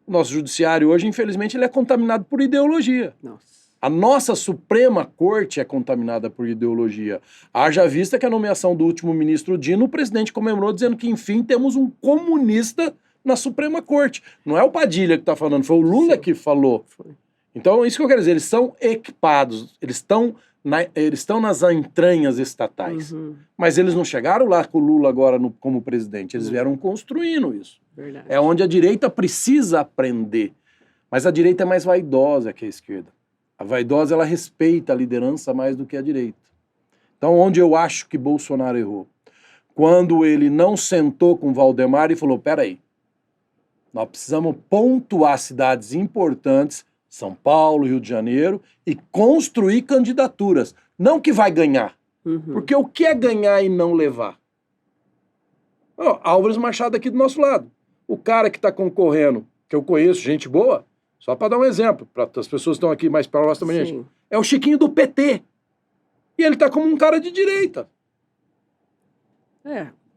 Speaker 1: O nosso judiciário hoje, infelizmente, ele é contaminado por ideologia.
Speaker 2: Nossa.
Speaker 1: A nossa Suprema Corte é contaminada por ideologia. Haja vista que a nomeação do último ministro Dino, o presidente comemorou dizendo que, enfim, temos um comunista na Suprema Corte. Não é o Padilha que está falando, foi o Lula que falou. Então, isso que eu quero dizer, eles são equipados, eles estão nas entranhas estatais.
Speaker 2: Uhum.
Speaker 1: Mas eles não chegaram lá com o Lula agora como presidente, eles vieram construindo isso.
Speaker 2: Verdade.
Speaker 1: É onde a direita precisa aprender. Mas a direita é mais vaidosa que a esquerda. A vaidosa, ela respeita a liderança mais do que a direita. Então, onde eu acho que Bolsonaro errou? Quando ele não sentou com Valdemar e falou, peraí, nós precisamos pontuar cidades importantes, São Paulo, Rio de Janeiro, e construir candidaturas. Não que vai ganhar.
Speaker 2: Uhum.
Speaker 1: Porque o que é ganhar e não levar? Álvares Machado aqui do nosso lado. O cara que está concorrendo, que eu conheço, gente boa, só para dar um exemplo, para as pessoas que estão aqui mais próximas também, gente, é o Chiquinho do PT. E ele tá como um cara de direita.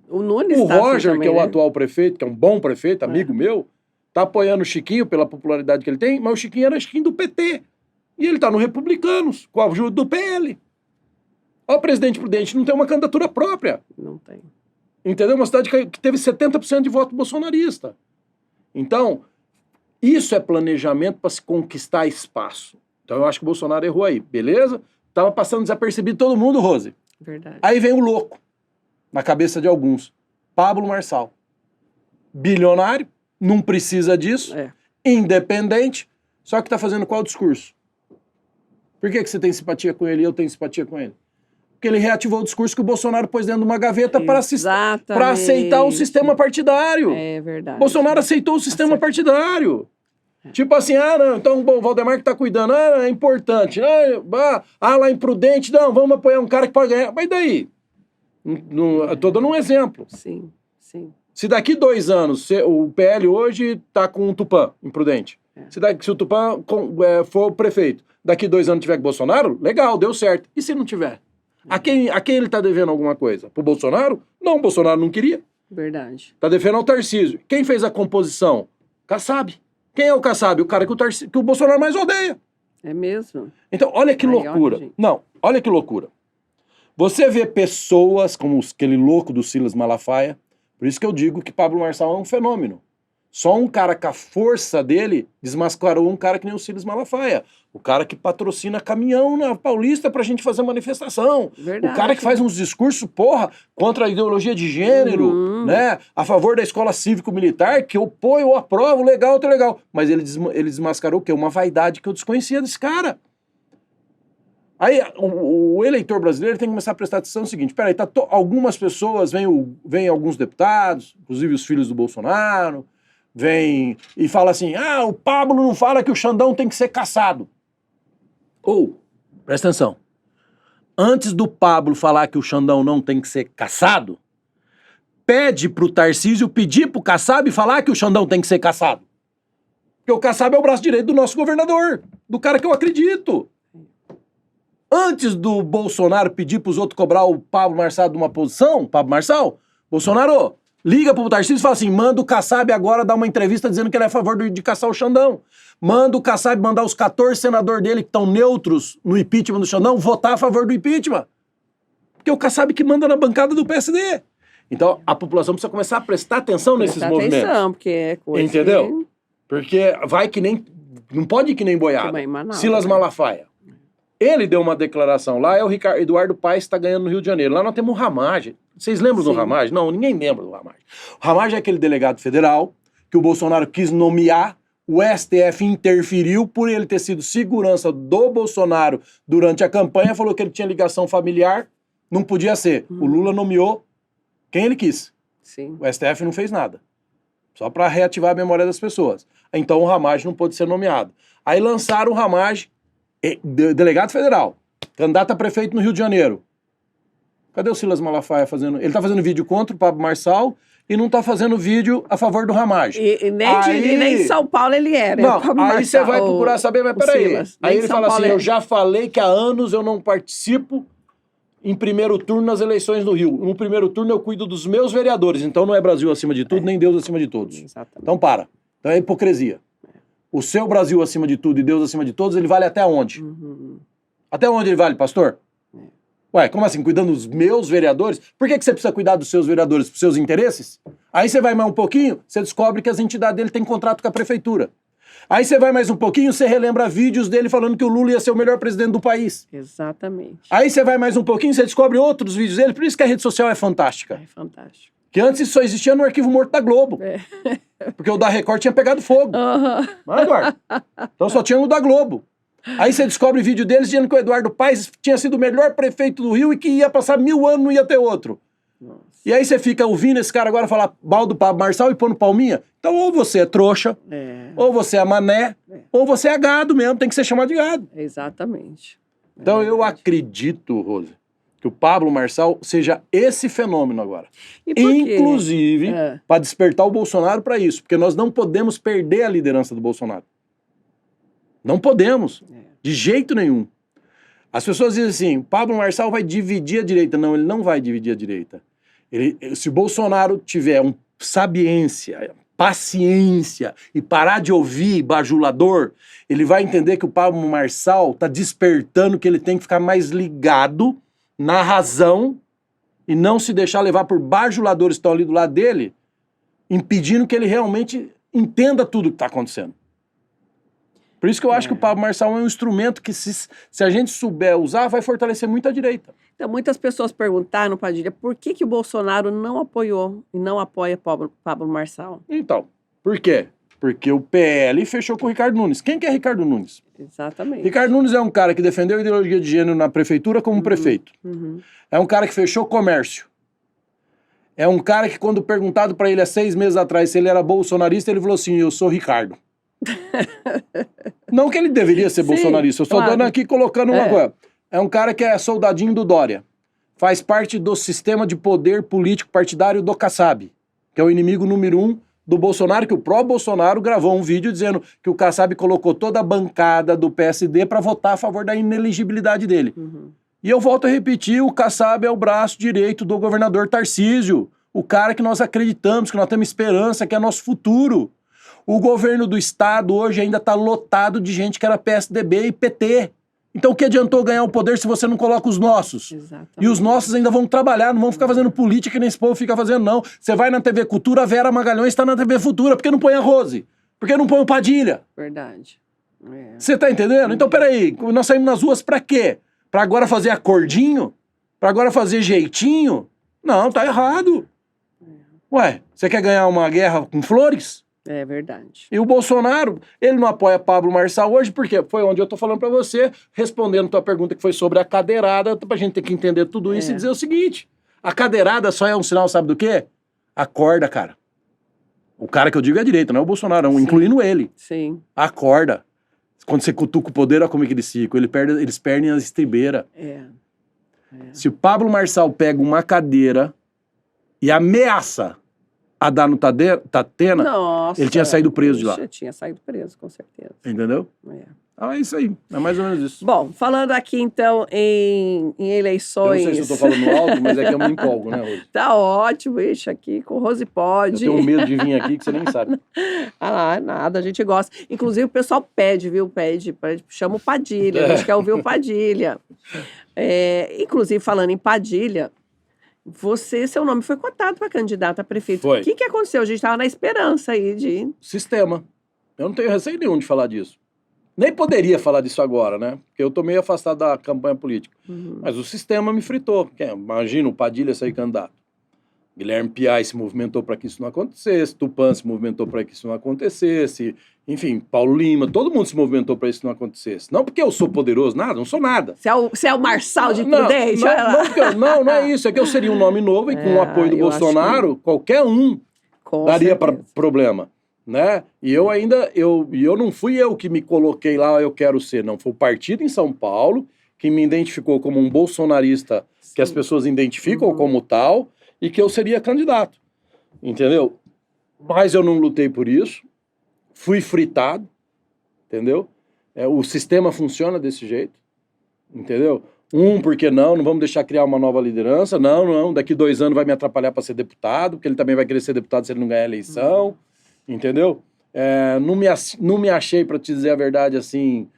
Speaker 2: O Nunes
Speaker 1: o
Speaker 2: tá
Speaker 1: Roger,
Speaker 2: assim também,
Speaker 1: que é o
Speaker 2: né?
Speaker 1: atual prefeito, que é um bom prefeito, amigo meu, tá apoiando o Chiquinho pela popularidade que ele tem, mas o Chiquinho era Chiquinho do PT. E ele tá no Republicanos, com a ajuda do PL. Ó, o presidente Prudente não tem uma candidatura própria.
Speaker 2: Não tem.
Speaker 1: Entendeu? Uma cidade que teve 70% de voto bolsonarista. Então, isso é planejamento para se conquistar espaço. Então eu acho que o Bolsonaro errou aí, beleza? Tava passando desapercebido todo mundo, Rose.
Speaker 2: Verdade.
Speaker 1: Aí vem o louco, na cabeça de alguns. Pablo Marçal. Bilionário, não precisa disso, independente, só que tá fazendo qual discurso? Por que você tem simpatia com ele e eu tenho simpatia com ele? Porque ele reativou o discurso que o Bolsonaro pôs dentro de uma gaveta para aceitar o sistema partidário.
Speaker 2: É verdade.
Speaker 1: Bolsonaro aceitou o sistema partidário. Tipo assim, não, então o Valdemar que tá cuidando, é importante. Lá imprudente, não, vamos apoiar um cara que pode ganhar. Mas daí? Eu tô dando um exemplo.
Speaker 2: Sim, sim.
Speaker 1: Se daqui 2 anos, o PL hoje tá com o Tupã, imprudente. Se o Tupã for o prefeito, daqui 2 anos tiver com o Bolsonaro, legal, deu certo. E se não tiver? A quem ele tá devendo alguma coisa? Pro Bolsonaro? Não, o Bolsonaro não queria.
Speaker 2: Verdade.
Speaker 1: Tá devendo ao Tarcísio. Quem fez a composição? Kassab. Quem é o Kassab? O cara que o Bolsonaro mais odeia.
Speaker 2: É mesmo?
Speaker 1: Então, olha que loucura. Olha que loucura. Você vê pessoas como aquele louco do Silas Malafaia, por isso que eu digo que Pablo Marçal é um fenômeno. Só um cara com a força dele desmascarou um cara que nem o Silas Malafaia. O cara que patrocina caminhão na Paulista pra gente fazer manifestação.
Speaker 2: Verdade.
Speaker 1: O cara que faz uns discursos, contra a ideologia de gênero, né? A favor da escola cívico-militar, que eu apoio, eu aprovo, legal, tá legal. Mas ele desmascarou o quê? Uma vaidade que eu desconhecia desse cara. Aí o eleitor brasileiro tem que começar a prestar atenção no seguinte, peraí, algumas pessoas, vem alguns deputados, inclusive os filhos do Bolsonaro, vem e fala assim, o Pablo não fala que o Xandão tem que ser caçado. Presta atenção. Antes do Pablo falar que o Xandão não tem que ser caçado, pede pro Tarcísio pedir pro Kassab falar que o Xandão tem que ser caçado. Porque o Kassab é o braço direito do nosso governador, do cara que eu acredito. Antes do Bolsonaro pedir pros outros cobrar o Pablo Marçal de uma posição, Pablo Marçal, Bolsonaro liga pro Tarcísio e fala assim, manda o Kassab agora dar uma entrevista dizendo que ele é a favor de caçar o Xandão. Manda o Kassab mandar os 14 senadores dele que estão neutros no impeachment do Xandão votar a favor do impeachment. Porque é o Kassab que manda na bancada do PSD. Então, a população precisa começar a prestar atenção nesses movimentos.
Speaker 2: Atenção, porque é coisa.
Speaker 1: Entendeu? Porque vai que nem... Não pode ir que nem boiada. Silas Malafaia. Ele deu uma declaração lá, é o Eduardo Paes que está ganhando no Rio de Janeiro. Lá nós temos o Ramagem. Vocês lembram do Ramagem? Não, ninguém lembra do Ramagem. O Ramagem é aquele delegado federal que o Bolsonaro quis nomear, o STF interferiu por ele ter sido segurança do Bolsonaro durante a campanha, falou que ele tinha ligação familiar, não podia ser. O Lula nomeou quem ele quis.
Speaker 2: Sim.
Speaker 1: O STF não fez nada. Só para reativar a memória das pessoas. Então o Ramagem não pôde ser nomeado. Aí lançaram o Ramagem, delegado federal, candidato a prefeito no Rio de Janeiro. Cadê o Silas Malafaia fazendo? Ele tá fazendo vídeo contra o Pablo Marçal e não tá fazendo vídeo a favor do Ramagem.
Speaker 2: E nem em São Paulo ele era.
Speaker 1: Não, aí você vai procurar saber, mas peraí. Aí ele fala assim, eu já falei que há anos eu não participo em primeiro turno nas eleições do Rio. No primeiro turno eu cuido dos meus vereadores, então não é Brasil acima de tudo, nem Deus acima de todos.
Speaker 2: Exatamente.
Speaker 1: Então para. Então é hipocrisia. O seu Brasil acima de tudo e Deus acima de todos, ele vale até onde? Até onde ele vale, pastor? Ué, como assim? Cuidando dos meus vereadores? Por que você precisa cuidar dos seus vereadores? Para os seus interesses? Aí você vai mais um pouquinho, você descobre que as entidades dele têm contrato com a prefeitura. Aí você vai mais um pouquinho, você relembra vídeos dele falando que o Lula ia ser o melhor presidente do país.
Speaker 2: Exatamente.
Speaker 1: Aí você vai mais um pouquinho, você descobre outros vídeos dele, por isso que a rede social é fantástica.
Speaker 2: É fantástico.
Speaker 1: Que antes isso só existia no arquivo morto da Globo. Porque o da Record tinha pegado fogo. Não é, Eduardo? Então só tinha o da Globo. Aí você descobre vídeo deles dizendo que o Eduardo Paes tinha sido o melhor prefeito do Rio e que ia passar 1000 anos, não ia ter outro. Nossa. E aí você fica ouvindo esse cara agora falar mal do Pablo Marçal e pondo palminha. Então ou você é trouxa, ou você é mané, ou você é gado mesmo, tem que ser chamado de gado.
Speaker 2: Exatamente.
Speaker 1: Então eu acredito, Rose, que o Pablo Marçal seja esse fenômeno agora. Inclusive, para despertar o Bolsonaro para isso. Porque nós não podemos perder a liderança do Bolsonaro. Não podemos. De jeito nenhum. As pessoas dizem assim, Pablo Marçal vai dividir a direita. Não, ele não vai dividir a direita. Se o Bolsonaro tiver sabiência, paciência e parar de ouvir bajulador, ele vai entender que o Pablo Marçal está despertando que ele tem que ficar mais ligado na razão e não se deixar levar por bajuladores que estão ali do lado dele, impedindo que ele realmente entenda tudo o que está acontecendo. Por isso que eu acho que o Pablo Marçal é um instrumento que, se a gente souber usar, vai fortalecer muito a direita.
Speaker 2: Então, muitas pessoas perguntaram, Padilha, por que o Bolsonaro não apoiou e não apoia Pablo Marçal?
Speaker 1: Então, por quê? Porque o PL fechou com o Ricardo Nunes. Quem que é Ricardo Nunes?
Speaker 2: Exatamente.
Speaker 1: Ricardo Nunes é um cara que defendeu a ideologia de gênero na prefeitura como prefeito. É um cara que fechou comércio. É um cara que, quando perguntado para ele há 6 meses atrás se ele era bolsonarista, ele falou assim, eu sou Ricardo. Não que ele deveria ser bolsonarista, eu estou dando aqui, colocando uma coisa. É um cara que é soldadinho do Dória. Faz parte do sistema de poder político partidário do Kassab, que é o inimigo número 1 do Bolsonaro, que o próprio Bolsonaro gravou um vídeo dizendo que o Kassab colocou toda a bancada do PSD para votar a favor da inelegibilidade dele. E eu volto a repetir, o Kassab é o braço direito do governador Tarcísio, o cara que nós acreditamos, que nós temos esperança, que é nosso futuro. O governo do estado hoje ainda está lotado de gente que era PSDB e PT. Então o que adiantou ganhar o poder se você não coloca os nossos?
Speaker 2: Exatamente.
Speaker 1: E os nossos ainda vão trabalhar, não vão ficar fazendo política que nem esse povo fica fazendo, não. Você vai na TV Cultura, a Vera Magalhães está na TV Futura. Por que não põe a Rose? Por que não põe o Padilha?
Speaker 2: Verdade.
Speaker 1: Você tá entendendo? Então peraí, nós saímos nas ruas pra quê? Pra agora fazer acordinho? Pra agora fazer jeitinho? Não, tá errado. Ué, você quer ganhar uma guerra com flores?
Speaker 2: É verdade.
Speaker 1: E o Bolsonaro, ele não apoia Pablo Marçal hoje, porque foi onde eu tô falando pra você, respondendo tua pergunta que foi sobre a cadeirada, pra gente ter que entender tudo isso e dizer o seguinte, a cadeirada só é um sinal, sabe do quê? Acorda, cara. O cara que eu digo é a direita, não é o Bolsonaro, incluindo ele.
Speaker 2: Sim.
Speaker 1: Acorda. Quando você cutuca o poder, olha como é que eles ficam. Eles perdem as estribeiras. Se o Pablo Marçal pega uma cadeira e ameaça a dar no Tatena,
Speaker 2: Nossa,
Speaker 1: ele tinha saído preso de lá.
Speaker 2: Tinha saído preso, com certeza.
Speaker 1: Entendeu? É isso aí. É mais ou menos isso.
Speaker 2: Bom, falando aqui então em eleições...
Speaker 1: Eu não sei se eu tô falando alto, mas é que eu me empolgo, né, Rose?
Speaker 2: Tá ótimo, ixi, aqui com Rose pode.
Speaker 1: Eu tenho medo de vir aqui que você nem sabe.
Speaker 2: Nada, a gente gosta. Inclusive o pessoal pede, viu? Pede, chama o Padilha, a gente quer ouvir o Padilha. Inclusive, falando em Padilha, seu nome foi cotado para candidato a prefeito.
Speaker 1: Foi.
Speaker 2: O que aconteceu? A gente estava na esperança aí de...
Speaker 1: Sistema. Eu não tenho receio nenhum de falar disso. Nem poderia falar disso agora, né? Porque eu tô meio afastado da campanha política. Mas o sistema me fritou. Imagina o Padilha sair candidato. Guilherme Piai se movimentou para que isso não acontecesse, Tupã se movimentou para que isso não acontecesse, enfim, Paulo Lima, todo mundo se movimentou para isso não acontecesse. Não porque eu sou poderoso, nada, não sou nada.
Speaker 2: Você é o Marçal de Prudente?
Speaker 1: Não é isso, é que eu seria um nome novo e com o apoio do Bolsonaro, qualquer um daria problema. Né? E eu ainda, não fui eu que me coloquei lá, eu quero ser, não. Foi o partido em São Paulo que me identificou como um bolsonarista que as pessoas identificam como tal e que eu seria candidato, entendeu? Mas eu não lutei por isso, fui fritado, entendeu? O sistema funciona desse jeito, entendeu? Porque não vamos deixar criar uma nova liderança, não, daqui 2 anos vai me atrapalhar para ser deputado, porque ele também vai querer ser deputado se ele não ganhar a eleição. Entendeu? Não me achei, para te dizer a verdade, assim,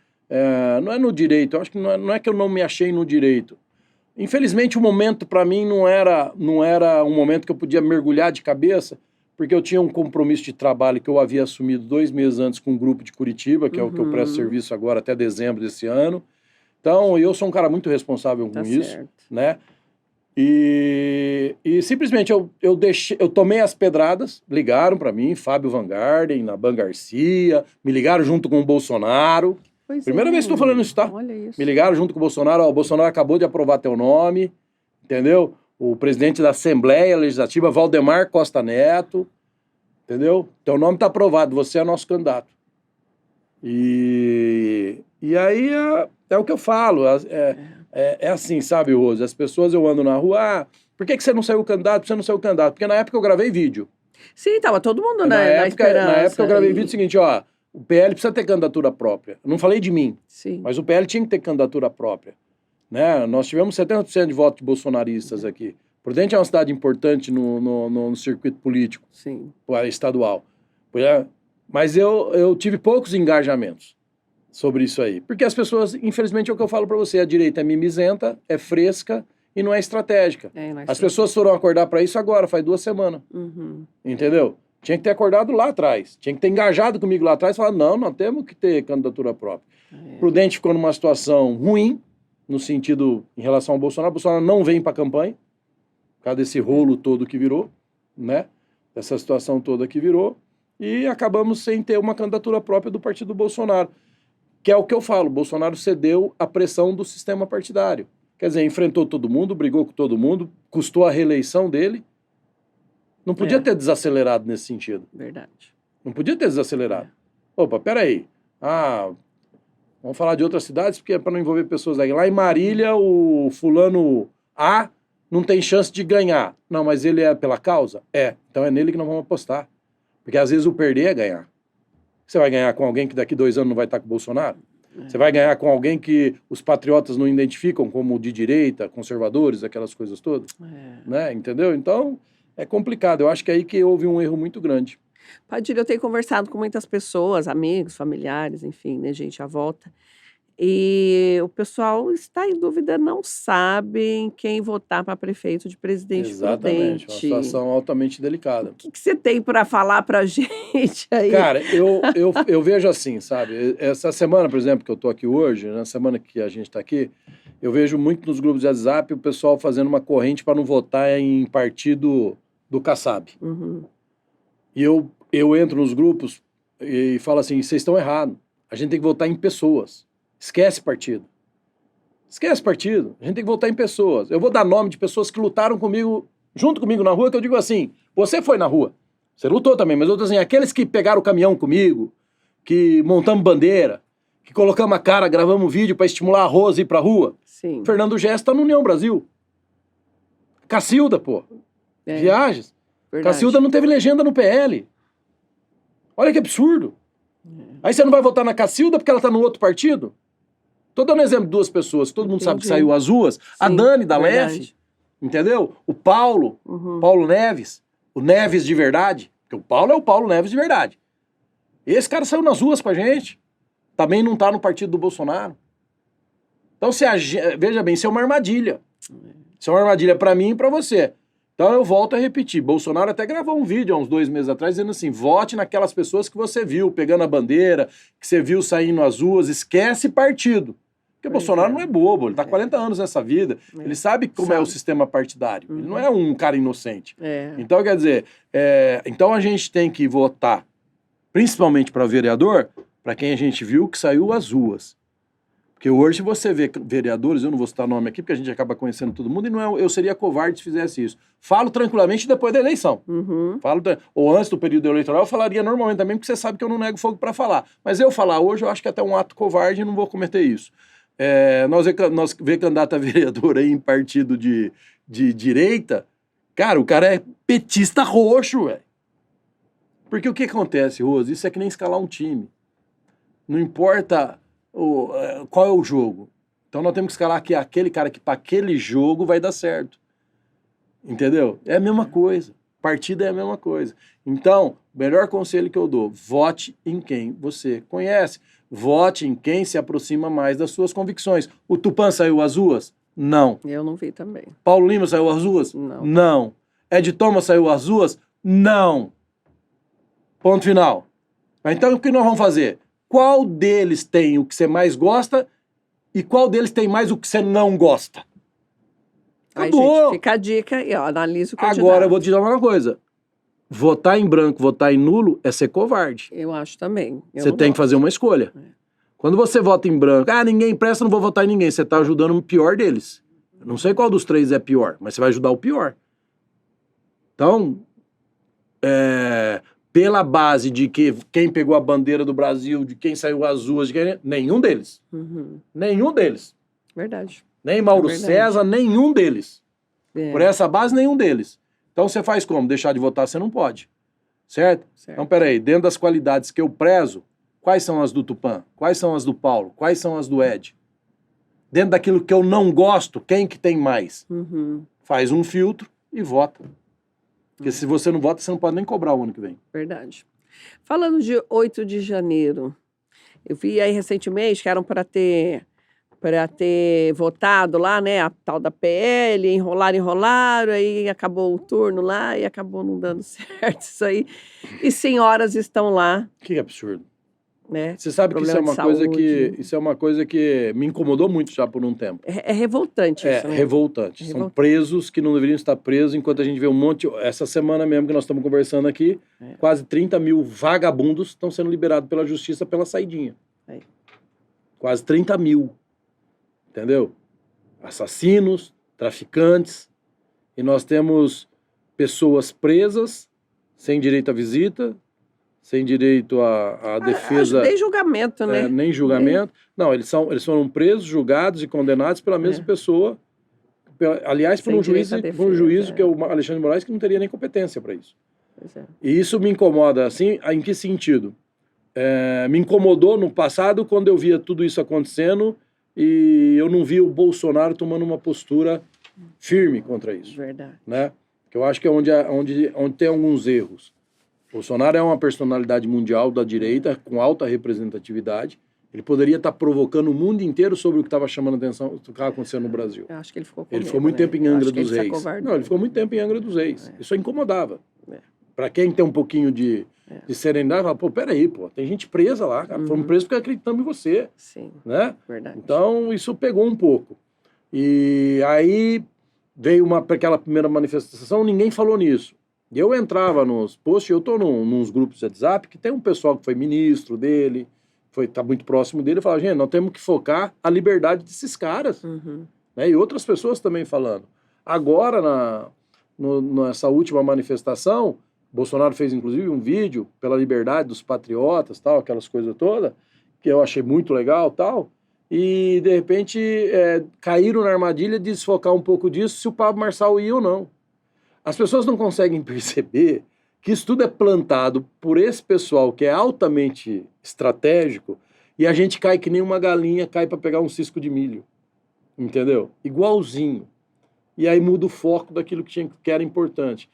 Speaker 1: não é no direito, eu acho que não é que eu não me achei no direito. Infelizmente, o momento para mim não era um momento que eu podia mergulhar de cabeça, porque eu tinha um compromisso de trabalho que eu havia assumido 2 meses antes com um grupo de Curitiba, que é o que eu presto serviço agora até dezembro desse ano. Então, eu sou um cara muito responsável com isso, né? E simplesmente eu tomei as pedradas, ligaram para mim, Fábio Van Garden, Naban Garcia, me ligaram junto com o Bolsonaro. Primeira vez que estou falando isso, tá?
Speaker 2: Olha isso.
Speaker 1: Me ligaram junto com o Bolsonaro, o Bolsonaro acabou de aprovar teu nome, entendeu? O presidente da Assembleia Legislativa, Valdemar Costa Neto, entendeu? Teu nome está aprovado, você é nosso candidato. E aí é o que eu falo, é assim, sabe, Rose? As pessoas, eu ando na rua, por que você não saiu candidato? Você não saiu candidato? Porque na época eu gravei vídeo.
Speaker 2: Sim, tava todo mundo na esperança.
Speaker 1: Na época eu gravei vídeo seguinte, o PL precisa ter candidatura própria. Eu não falei de mim, mas o PL tinha que ter candidatura própria. Né? Nós tivemos 70% de votos bolsonaristas aqui. Prudente é uma cidade importante no circuito político estadual. Mas eu tive poucos engajamentos sobre isso aí. Porque as pessoas, infelizmente, é o que eu falo pra você, a direita é mimizenta, é fresca e não é estratégica. As pessoas foram acordar pra isso agora, faz 2 semanas. Entendeu? Tinha que ter acordado lá atrás. Tinha que ter engajado comigo lá atrás e falar, não, nós temos que ter candidatura própria. Prudente ficou numa situação ruim, no sentido, em relação ao Bolsonaro. O Bolsonaro não vem pra campanha, por causa desse rolo todo que virou, né? Dessa situação toda que virou. E acabamos sem ter uma candidatura própria do partido Bolsonaro. Que é o que eu falo, Bolsonaro cedeu à pressão do sistema partidário. Quer dizer, enfrentou todo mundo, brigou com todo mundo, custou a reeleição dele. Não podia ter desacelerado nesse sentido.
Speaker 2: Verdade.
Speaker 1: Não podia ter desacelerado. Opa, peraí. Vamos falar de outras cidades, porque é para não envolver pessoas daqui. Lá em Marília, o fulano A não tem chance de ganhar. Não, mas ele é pela causa? Então é nele que nós vamos apostar. Porque às vezes o perder é ganhar. Você vai ganhar com alguém que daqui 2 anos não vai estar com o Bolsonaro? Você vai ganhar com alguém que os patriotas não identificam como de direita, conservadores, aquelas coisas todas? Né? Entendeu? Então, é complicado. Eu acho que é aí que houve um erro muito grande.
Speaker 2: Padilha, eu tenho conversado com muitas pessoas, amigos, familiares, enfim, né, gente, à volta. E o pessoal está em dúvida, não sabe em quem votar para prefeito de Presidente
Speaker 1: Exatamente,
Speaker 2: Prudente.
Speaker 1: uma situação altamente delicada.
Speaker 2: O que você tem para falar para a gente aí?
Speaker 1: Cara, eu vejo assim, sabe? Essa semana, por exemplo, que eu tô aqui hoje, na semana que a gente está aqui, eu vejo muito nos grupos de WhatsApp o pessoal fazendo uma corrente para não votar em partido do Kassab. E eu entro nos grupos e falo assim, vocês estão errados. A gente tem que votar em pessoas. Esquece partido. Esquece partido. A gente tem que votar em pessoas. Eu vou dar nome de pessoas que lutaram comigo, junto comigo na rua, que eu digo assim, você foi na rua. Você lutou também, mas eu tô assim, aqueles que pegaram o caminhão comigo, que montamos bandeira, que colocamos a cara, gravamos vídeo para estimular a Rose a ir pra rua.
Speaker 2: Sim.
Speaker 1: Fernando Gesto tá no União Brasil. Cacilda, pô. Viagens.
Speaker 2: Verdade.
Speaker 1: Cacilda não teve legenda no PL. Olha que absurdo. Aí você não vai votar na Cacilda porque ela tá no outro partido? Tô dando exemplo de duas pessoas, todo mundo sabe que saiu as ruas. A Dani, da LEF, entendeu? O Paulo, Paulo Neves, o Neves de verdade, porque o Paulo é o Paulo Neves de verdade. Esse cara saiu nas ruas com a gente. Também não tá no partido do Bolsonaro. Então, veja bem, isso é uma armadilha. Isso é uma armadilha pra mim e pra você. Então eu volto a repetir, Bolsonaro até gravou um vídeo há uns 2 meses atrás dizendo assim, vote naquelas pessoas que você viu pegando a bandeira, que você viu saindo às ruas, esquece partido. Porque Bolsonaro não é bobo, ele tá 40 anos nessa vida, ele sabe como é o sistema partidário, ele não é um cara inocente. Então, quer dizer, então a gente tem que votar, principalmente para vereador, para quem a gente viu que saiu às ruas. Porque hoje você vê vereadores, eu não vou citar nome aqui, porque a gente acaba conhecendo todo mundo, e não eu seria covarde se fizesse isso. Falo tranquilamente depois da eleição. Ou antes do período eleitoral, eu falaria normalmente também, porque você sabe que eu não nego fogo para falar. Mas eu falar hoje, eu acho que é até um ato covarde e não vou cometer isso. Nós vê candidato a vereador aí em partido de direita, cara, o cara é petista roxo, velho. Porque o que acontece, Rose? Isso é que nem escalar um time. Não importa qual é o jogo. Então nós temos que escalar aqui aquele cara que para aquele jogo vai dar certo. Entendeu? É a mesma coisa. Partida é a mesma coisa. Então, o melhor conselho que eu dou, vote em quem você conhece. Vote em quem se aproxima mais das suas convicções. O Tupã saiu às ruas? Não.
Speaker 2: Eu não vi também.
Speaker 1: Paulo Lima saiu às ruas?
Speaker 2: Não.
Speaker 1: Não. Ed Thomas saiu às ruas? Não. Ponto final. Então, o que nós vamos fazer? Qual deles tem o que você mais gosta e qual deles tem mais o que você não gosta? Acabou.
Speaker 2: Aí, gente, fica a dica e analisa o candidato.
Speaker 1: Agora eu vou te dar uma coisa. Votar em branco, votar em nulo é ser covarde.
Speaker 2: Eu acho também.
Speaker 1: Você tem que fazer uma escolha. Quando você vota em branco, ninguém presta, não vou votar em ninguém. Você está ajudando o pior deles. Eu não sei qual dos 3 é pior, mas você vai ajudar o pior. Então, pela base de que quem pegou a bandeira do Brasil, de quem saiu às ruas, nenhum deles. Nenhum deles.
Speaker 2: Verdade.
Speaker 1: Nem Mauro César, nenhum deles. Por essa base, nenhum deles. Então você faz como? Deixar de votar você não pode. Certo? Então, peraí, dentro das qualidades que eu prezo, quais são as do Tupã? Quais são as do Paulo? Quais são as do Ed? Dentro daquilo que eu não gosto, quem que tem mais? Faz um filtro e vota. Porque se você não vota, você não pode nem cobrar o ano que vem.
Speaker 2: Verdade. Falando de 8 de janeiro, eu vi aí recentemente que eram para ter votado lá, né, a tal da PL, enrolaram, aí acabou o turno lá e acabou não dando certo isso aí. E senhoras estão lá.
Speaker 1: Que absurdo.
Speaker 2: Né?
Speaker 1: Você sabe que isso é uma coisa que me incomodou muito já por um tempo.
Speaker 2: É revoltante isso, né?
Speaker 1: Revoltante. São presos que não deveriam estar presos, enquanto a gente vê um monte... Essa semana mesmo que nós estamos conversando aqui, quase 30 mil vagabundos estão sendo liberados pela justiça pela saidinha. Quase 30 mil. Entendeu? Assassinos, traficantes, e nós temos pessoas presas, sem direito à visita, sem direito à defesa...
Speaker 2: Nem julgamento, né?
Speaker 1: Nem julgamento. Não, eles foram presos, julgados e condenados pela mesma pessoa. Aliás, por um juízo que é o Alexandre de Moraes, que não teria nem competência para isso. E isso me incomoda, assim, em que sentido? Me incomodou no passado quando eu via tudo isso acontecendo e eu não via o Bolsonaro tomando uma postura firme contra isso.
Speaker 2: Verdade.
Speaker 1: Né? Que eu acho que é onde tem alguns erros. Bolsonaro é uma personalidade mundial da direita, com alta representatividade. Ele poderia estar provocando o mundo inteiro sobre o que estava chamando a atenção, o que estava acontecendo no Brasil.
Speaker 2: Eu acho que ele ficou com
Speaker 1: Ele ficou muito tempo em Angra dos Reis.
Speaker 2: Não,
Speaker 1: ele ficou muito tempo em Angra dos Reis. Isso incomodava. Para quem tem um pouquinho de serenidade, fala, peraí, tem gente presa lá, cara. Fomos presos porque acreditamos em você.
Speaker 2: Sim,
Speaker 1: né?
Speaker 2: Verdade.
Speaker 1: Então, isso pegou um pouco. E aí veio aquela primeira manifestação, ninguém falou nisso. E eu entrava nos posts, eu estou nos grupos de WhatsApp, que tem um pessoal que foi ministro dele, tá muito próximo dele, e falava, gente, nós temos que focar a liberdade desses caras. Né? E outras pessoas também falando. Agora, nessa última manifestação, Bolsonaro fez, inclusive, um vídeo pela liberdade dos patriotas, tal, aquelas coisas todas. que eu achei muito legal tal, e de repente caíram na armadilha de desfocar um pouco disso se o Pablo Marçal ia ou não. As pessoas não conseguem perceber que isso tudo é plantado por esse pessoal que é altamente estratégico e a gente cai que nem uma galinha cai para pegar um cisco de milho, entendeu? Igualzinho. E aí muda o foco daquilo que era importante.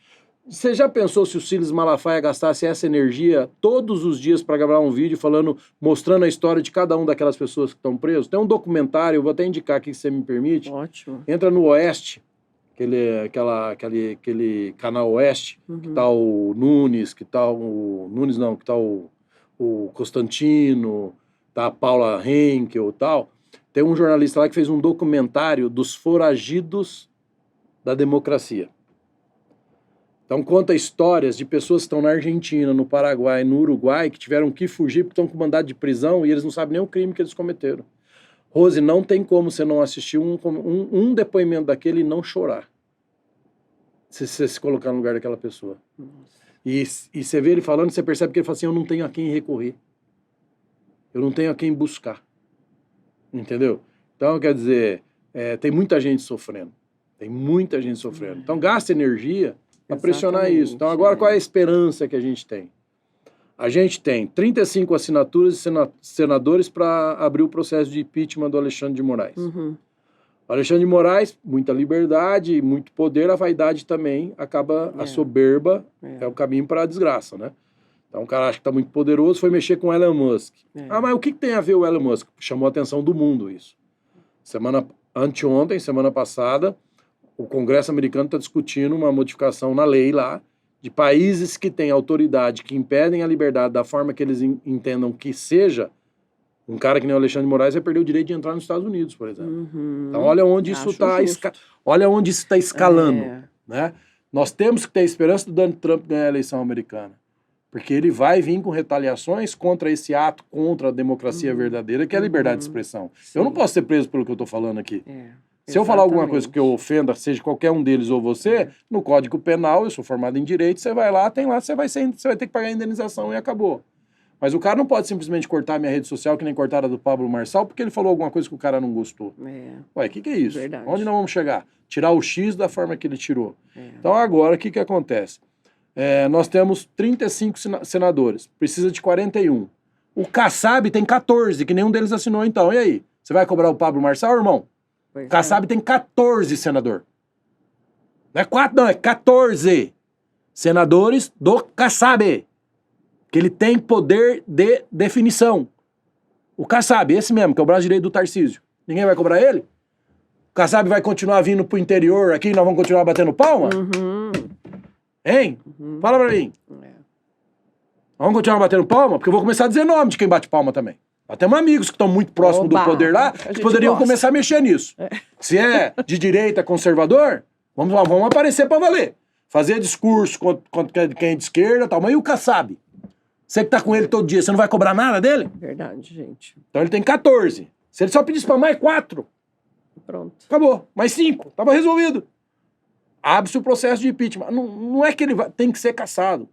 Speaker 1: Você já pensou se o Silas Malafaia gastasse essa energia todos os dias para gravar um vídeo mostrando a história de cada uma daquelas pessoas que estão presas? Tem um documentário, eu vou até indicar aqui se você me permite.
Speaker 2: Ótimo.
Speaker 1: Entra no Oeste, aquele canal Oeste, que tá o Nunes, que tá o Constantino, tá a Paula Henkel e tal. Tem um jornalista lá que fez um documentário dos foragidos da democracia. Então conta histórias de pessoas que estão na Argentina, no Paraguai, no Uruguai, que tiveram que fugir porque estão com mandado de prisão e eles não sabem nem o crime que eles cometeram. Rose, não tem como você não assistir um depoimento daquele e não chorar. Se você se colocar no lugar daquela pessoa. E você vê ele falando, você percebe que ele fala assim, eu não tenho a quem recorrer. Eu não tenho a quem buscar. Entendeu? Então, quer dizer, tem muita gente sofrendo. Tem muita gente sofrendo. Então, gasta energia para pressionar isso. Então, agora, qual é a esperança que a gente tem? A gente tem 35 assinaturas de senadores para abrir o processo de impeachment do Alexandre de Moraes. O Alexandre de Moraes, muita liberdade, muito poder, a vaidade também acaba, a soberba é o caminho para a desgraça, né? Então, o cara acha que está muito poderoso, foi mexer com o Elon Musk. Ah, mas o que tem a ver o Elon Musk? Chamou a atenção do mundo isso. Anteontem, semana passada, o Congresso americano está discutindo uma modificação na lei lá, de países que têm autoridade, que impedem a liberdade da forma que eles entendam que seja, um cara que nem o Alexandre de Moraes vai perder o direito de entrar nos Estados Unidos, por exemplo. Então, olha onde isso está escalando. Né? Nós temos que ter esperança do Donald Trump ganhar a eleição americana. Porque ele vai vir com retaliações contra esse ato, contra a democracia verdadeira, que é a liberdade de expressão. Sim. Eu não posso ser preso pelo que eu estou falando aqui. Se eu falar alguma coisa que eu ofenda, seja qualquer um deles ou você, no Código Penal, eu sou formado em Direito, você vai lá, você vai ter que pagar a indenização e acabou. Mas o cara não pode simplesmente cortar a minha rede social, que nem cortaram a do Pablo Marçal, porque ele falou alguma coisa que o cara não gostou. Ué, o que é isso?
Speaker 2: Verdade.
Speaker 1: Onde nós vamos chegar? Tirar o X da forma que ele tirou. Então agora, o que acontece? Nós temos 35 senadores, precisa de 41. O Kassab tem 14, que nenhum deles assinou então. E aí? Você vai cobrar o Pablo Marçal, irmão? O Kassab tem 14 senador. Não é 4 não, é 14 senadores do Kassab. Que ele tem poder de definição. O Kassab, esse mesmo, que é o braço direito do Tarcísio. Ninguém vai cobrar ele? O Kassab vai continuar vindo pro interior aqui e nós vamos continuar batendo palma? Hein? Fala pra mim. Vamos continuar batendo palma? Porque eu vou começar a dizer nome de quem bate palma também. Nós temos amigos que estão muito próximos do poder lá, que poderiam começar a mexer nisso. Se é de direita, conservador, vamos aparecer pra valer. Fazer discurso contra quem é de esquerda e tal. Mas e o Kassab? Você que tá com ele todo dia, você não vai cobrar nada dele?
Speaker 2: Verdade, gente.
Speaker 1: Então ele tem 14. Se ele só pedisse pra mais 4,
Speaker 2: pronto.
Speaker 1: Acabou. Mais 5. Tava resolvido. Abre-se o processo de impeachment. Não é que ele tem que ser cassado.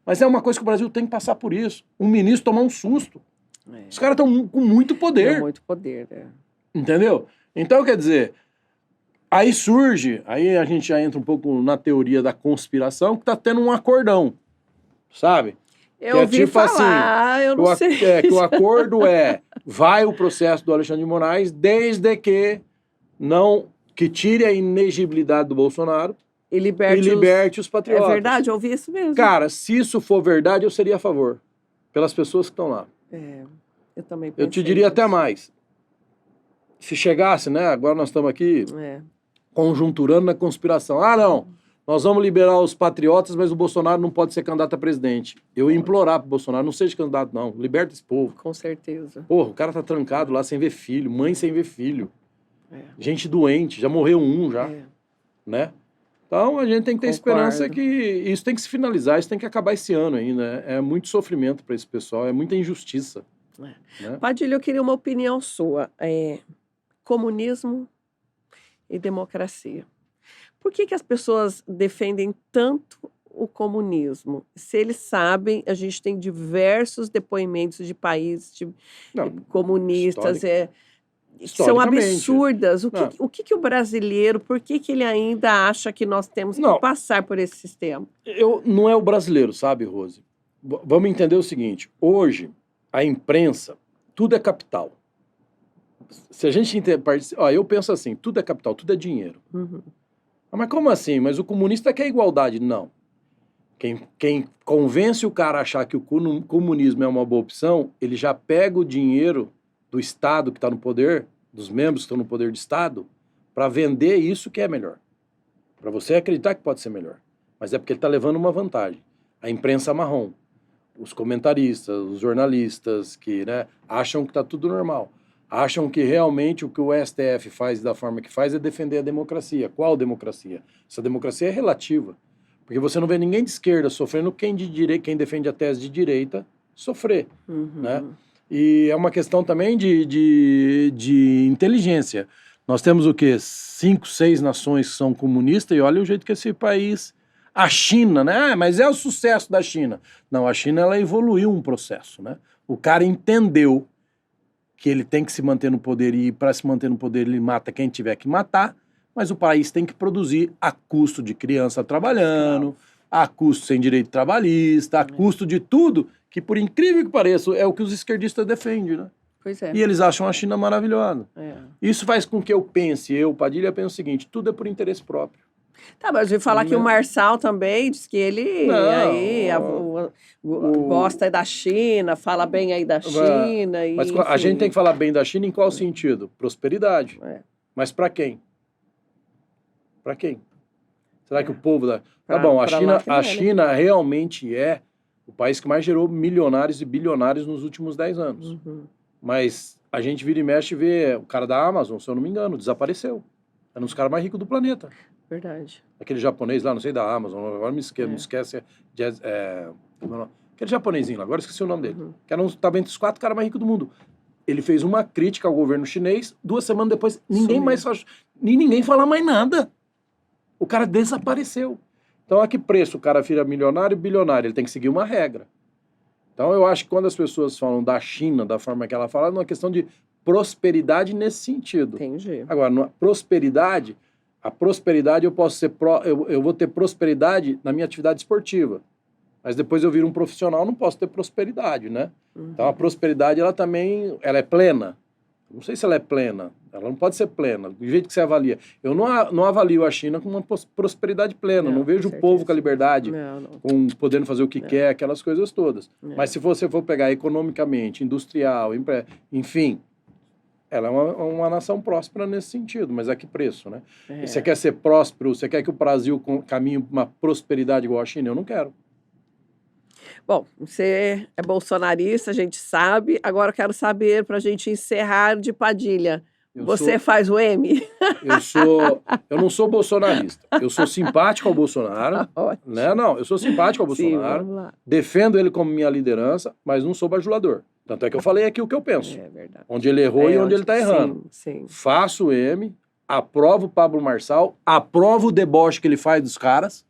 Speaker 1: Mas é uma coisa que o Brasil tem que passar por isso. Um ministro tomar um susto. Os caras estão com muito poder.
Speaker 2: Muito poder,
Speaker 1: Entendeu? Então, quer dizer, aí a gente já entra um pouco na teoria da conspiração, que tá tendo um acordão, sabe?
Speaker 2: Eu ouvi falar, eu não sei.
Speaker 1: Que o acordo vai o processo do Alexandre de Moraes, desde que tire a inegibilidade do Bolsonaro e liberte os patriotas.
Speaker 2: É verdade, eu ouvi isso mesmo.
Speaker 1: Cara, se isso for verdade, eu seria a favor. Pelas pessoas que estão lá.
Speaker 2: Eu também pensei.
Speaker 1: Eu te diria até mais. Se chegasse, né? Agora nós estamos aqui conjunturando na conspiração. Ah, não. Nós vamos liberar os patriotas, mas o Bolsonaro não pode ser candidato a presidente. Eu ia implorar pro Bolsonaro, não seja candidato, não. Liberta esse povo.
Speaker 2: Com certeza.
Speaker 1: Porra, o cara tá trancado lá sem ver filho, mãe sem ver filho. Gente doente, já morreu um já. Né? Então a gente tem que ter esperança que isso tem que se finalizar, isso tem que acabar esse ano ainda. É muito sofrimento para esse pessoal, é muita injustiça. Né?
Speaker 2: Padilha, eu queria uma opinião sua. Comunismo e democracia. Por que as pessoas defendem tanto o comunismo? Se eles sabem, a gente tem diversos depoimentos de países
Speaker 1: Não,
Speaker 2: comunistas, que são
Speaker 1: historicamente.
Speaker 2: absurdas.
Speaker 1: Não.
Speaker 2: O que o brasileiro, por que ele ainda acha que nós temos que
Speaker 1: Não.
Speaker 2: passar por esse sistema?
Speaker 1: Não é o brasileiro, sabe, Rose? Vamos entender o seguinte, hoje, a imprensa, tudo é capital. Se a gente eu penso assim, tudo é capital, tudo é dinheiro.
Speaker 2: Uhum.
Speaker 1: Mas como assim? Mas o comunista quer igualdade? Não. Quem convence o cara a achar que o comunismo é uma boa opção, ele já pega o dinheiro do Estado que está no poder, dos membros que estão no poder de Estado, para vender isso que é melhor. Para você acreditar que pode ser melhor. Mas é porque ele está levando uma vantagem. A imprensa marrom, os comentaristas, os jornalistas que, né, acham que está tudo normal. Acham que realmente o que o STF faz da forma que faz é defender a democracia. Qual democracia? Essa democracia é relativa. Porque você não vê ninguém de esquerda sofrendo, quem defende a tese de direita sofrer.
Speaker 2: Uhum.
Speaker 1: Né? E é uma questão também de inteligência. Nós temos o quê? 5, 6 nações que são comunistas e olha o jeito que esse país... A China, né? Mas é o sucesso da China. Não, a China ela evoluiu um processo, né? O cara entendeu que ele tem que se manter no poder e para se manter no poder ele mata quem tiver que matar, mas o país tem que produzir a custo de criança trabalhando, a custo sem direito trabalhista, a custo de tudo, que por incrível que pareça é o que os esquerdistas defendem, né?
Speaker 2: Pois é.
Speaker 1: E eles acham a China maravilhosa.
Speaker 2: É.
Speaker 1: Isso faz com que Padilha, penso o seguinte, tudo é por interesse próprio.
Speaker 2: Tá, mas eu ia falar que o Marçal também diz que ele gosta da China, fala bem aí da China.
Speaker 1: Mas
Speaker 2: enfim.
Speaker 1: a gente tem que falar bem da China em qual sentido? Prosperidade. Mas para quem? Para quem? Será que o povo da... Tá bom, a China realmente é o país que mais gerou milionários e bilionários nos últimos 10 anos.
Speaker 2: Uhum.
Speaker 1: Mas a gente vira e mexe e vê o cara da Amazon, se eu não me engano, desapareceu. Era um dos caras mais ricos do planeta.
Speaker 2: Verdade.
Speaker 1: Aquele japonês lá, não sei, da Amazon, agora me esquece. Aquele japonesinho lá, agora esqueci o nome dele.
Speaker 2: Uhum.
Speaker 1: Que estava entre os 4 caras mais ricos do mundo. Ele fez uma crítica ao governo chinês, 2 semanas depois, ninguém fala mais nada. O cara desapareceu. Então, a que preço o cara vira milionário e bilionário? Ele tem que seguir uma regra. Então, eu acho que quando as pessoas falam da China, da forma que ela fala, é uma questão de prosperidade nesse sentido.
Speaker 2: Entendi.
Speaker 1: Agora, a prosperidade eu vou ter prosperidade na minha atividade esportiva. Mas depois eu viro um profissional, não posso ter prosperidade, né? Uhum. Então, a prosperidade, ela é plena. Não sei se ela é plena. Ela não pode ser plena, do jeito que você avalia. Eu não avalio a China com uma prosperidade plena. Não vejo o povo com a liberdade, podendo fazer o que quer, aquelas coisas todas. Mas se você for pegar economicamente, industrial, enfim, ela é uma nação próspera nesse sentido. Mas a que preço, né? E você quer ser próspero, você quer que o Brasil caminhe para uma prosperidade igual a China? Eu não quero.
Speaker 2: Bom, você é bolsonarista, a gente sabe. Agora eu quero saber, para a gente encerrar, de Padilha. Você faz o M?
Speaker 1: Eu não sou bolsonarista. Eu sou simpático ao Bolsonaro. Né? Não, eu sou simpático ao Bolsonaro.
Speaker 2: Sim,
Speaker 1: defendo ele como minha liderança, mas não sou bajulador. Tanto é que eu falei aqui o que eu penso.
Speaker 2: É verdade.
Speaker 1: Onde ele errou e onde ele está errando.
Speaker 2: Sim.
Speaker 1: Faço o M, aprovo o Pablo Marçal, aprovo o deboche que ele faz dos caras.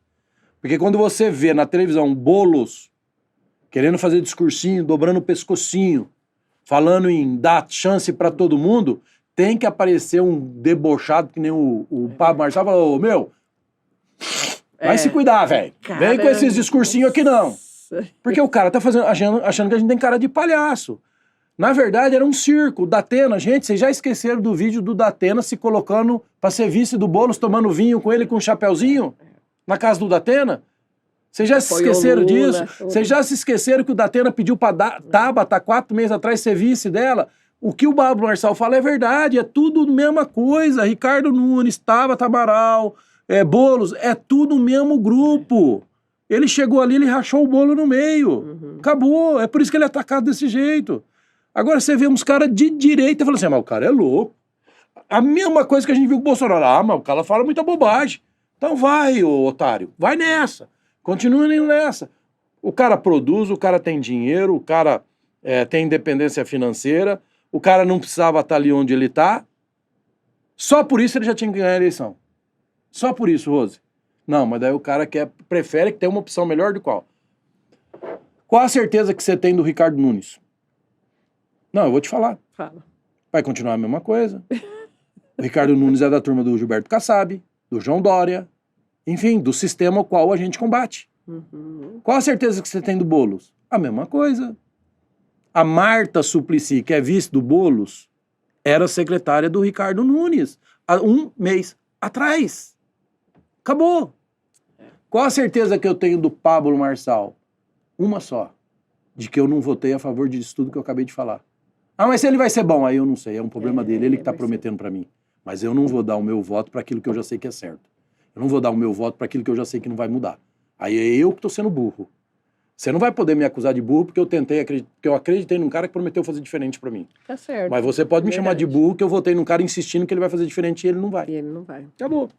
Speaker 1: Porque quando você vê na televisão Boulos querendo fazer discursinho, dobrando o pescocinho, falando em dar chance para todo mundo, tem que aparecer um debochado que nem o Pablo Marçal falou, meu, vai se cuidar, velho. Vem com esses discursinhos aqui não. Porque o cara tá achando que a gente tem cara de palhaço. Na verdade, era um circo. O Datena, gente, vocês já esqueceram do vídeo do Datena se colocando pra ser vice do Boulos, tomando vinho com ele com um chapéuzinho? Na casa do Datena? Vocês já se esqueceram disso? Vocês já se esqueceram que o Datena pediu pra Tabata 4 meses atrás ser vice dela? O que o Pablo Marçal fala é verdade, é tudo a mesma coisa. Ricardo Nunes, Tabata Amaral, Boulos, é tudo o mesmo grupo. Ele chegou ali, ele rachou o bolo no meio. Uhum. Acabou, é por isso que ele é atacado desse jeito. Agora você vê uns caras de direita falando assim, mas o cara é louco. A mesma coisa que a gente viu com o Bolsonaro. Mas o cara fala muita bobagem. Então vai, ô otário, vai nessa. Continua indo nessa. O cara produz, o cara tem dinheiro, o cara tem independência financeira, o cara não precisava estar ali onde ele está. Só por isso ele já tinha que ganhar a eleição. Só por isso, Rose. Não, mas daí o cara prefere que tenha uma opção melhor do qual? Qual a certeza que você tem do Ricardo Nunes? Não, eu vou te falar.
Speaker 2: Fala.
Speaker 1: Vai continuar a mesma coisa. O Ricardo Nunes é da turma do Gilberto Kassab, do João Dória, enfim, do sistema ao qual a gente combate.
Speaker 2: Uhum.
Speaker 1: Qual a certeza que você tem do Boulos? A mesma coisa. A Marta Suplicy, que é vice do Boulos, era secretária do Ricardo Nunes há um mês atrás. Acabou. Qual a certeza que eu tenho do Pablo Marçal? Uma só. De que eu não votei a favor disso tudo que eu acabei de falar. Ah, mas se ele vai ser bom, aí eu não sei, é um problema dele, ele que está prometendo para mim. Mas eu não vou dar o meu voto para aquilo que eu já sei que é certo. Eu não vou dar o meu voto para aquilo que eu já sei que não vai mudar. Aí é eu que estou sendo burro. Você não vai poder me acusar de burro porque eu acreditei num cara que prometeu fazer diferente para mim.
Speaker 2: Tá certo.
Speaker 1: Mas você pode me chamar de burro que eu votei num cara insistindo que ele vai fazer diferente e ele não vai.
Speaker 2: E ele não vai.
Speaker 1: Acabou.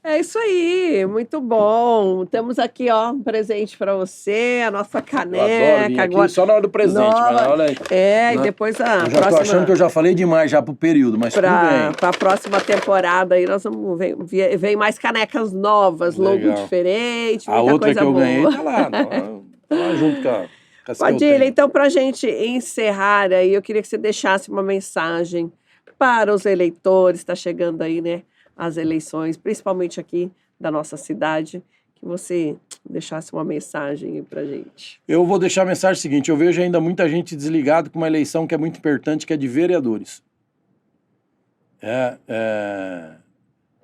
Speaker 2: É isso aí, muito bom. Temos aqui, ó, um presente para você, a nossa
Speaker 1: Eu
Speaker 2: caneca.
Speaker 1: adoro vir aqui
Speaker 2: Agora,
Speaker 1: só na hora do presente,
Speaker 2: nova.
Speaker 1: mas olha aí.
Speaker 2: É, e depois a
Speaker 1: Eu já tô achando que eu já falei demais já pro período, mas tudo bem.
Speaker 2: Para a próxima temporada aí nós vamos vem mais canecas novas, logo
Speaker 1: Legal.
Speaker 2: diferente,
Speaker 1: A
Speaker 2: muita
Speaker 1: outra
Speaker 2: coisa
Speaker 1: que eu
Speaker 2: boa.
Speaker 1: ganhei tá lá junto com as que eu
Speaker 2: Padilha,
Speaker 1: tenho.
Speaker 2: então, para a gente encerrar aí, eu queria que você deixasse uma mensagem para os eleitores. Está chegando aí, né, as eleições, principalmente aqui da nossa cidade, que você deixasse uma mensagem aí para a gente.
Speaker 1: Eu vou deixar a mensagem seguinte: eu vejo ainda muita gente desligada com uma eleição que é muito importante, que é de vereadores.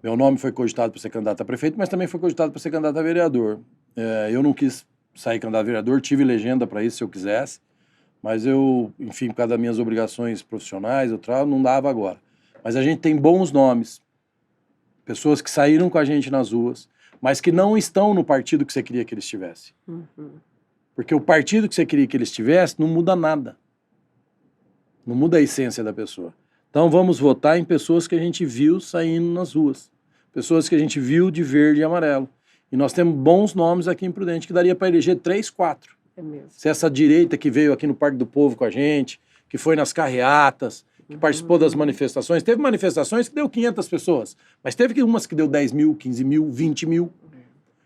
Speaker 1: Meu nome foi cogitado para ser candidato a prefeito, mas também foi cogitado para ser candidato a vereador. Eu não quis sair candidato a vereador, tive legenda para isso se eu quisesse, mas eu, enfim, por causa das minhas obrigações profissionais, não dava agora. Mas a gente tem bons nomes, pessoas que saíram com a gente nas ruas, mas que não estão no partido que você queria que eles estivessem.
Speaker 2: Uhum.
Speaker 1: Porque o partido que você queria que eles estivessem não muda nada. Não muda a essência da pessoa. Então vamos votar em pessoas que a gente viu saindo nas ruas. Pessoas que a gente viu de verde e amarelo. E nós temos bons nomes aqui em Prudente, que daria para eleger 3, 4.
Speaker 2: É mesmo.
Speaker 1: Se essa direita que veio aqui no Parque do Povo com a gente, que foi nas carreatas, que participou das manifestações, teve manifestações que deu 500 pessoas, mas teve umas que deu 10 mil, 15 mil, 20 mil.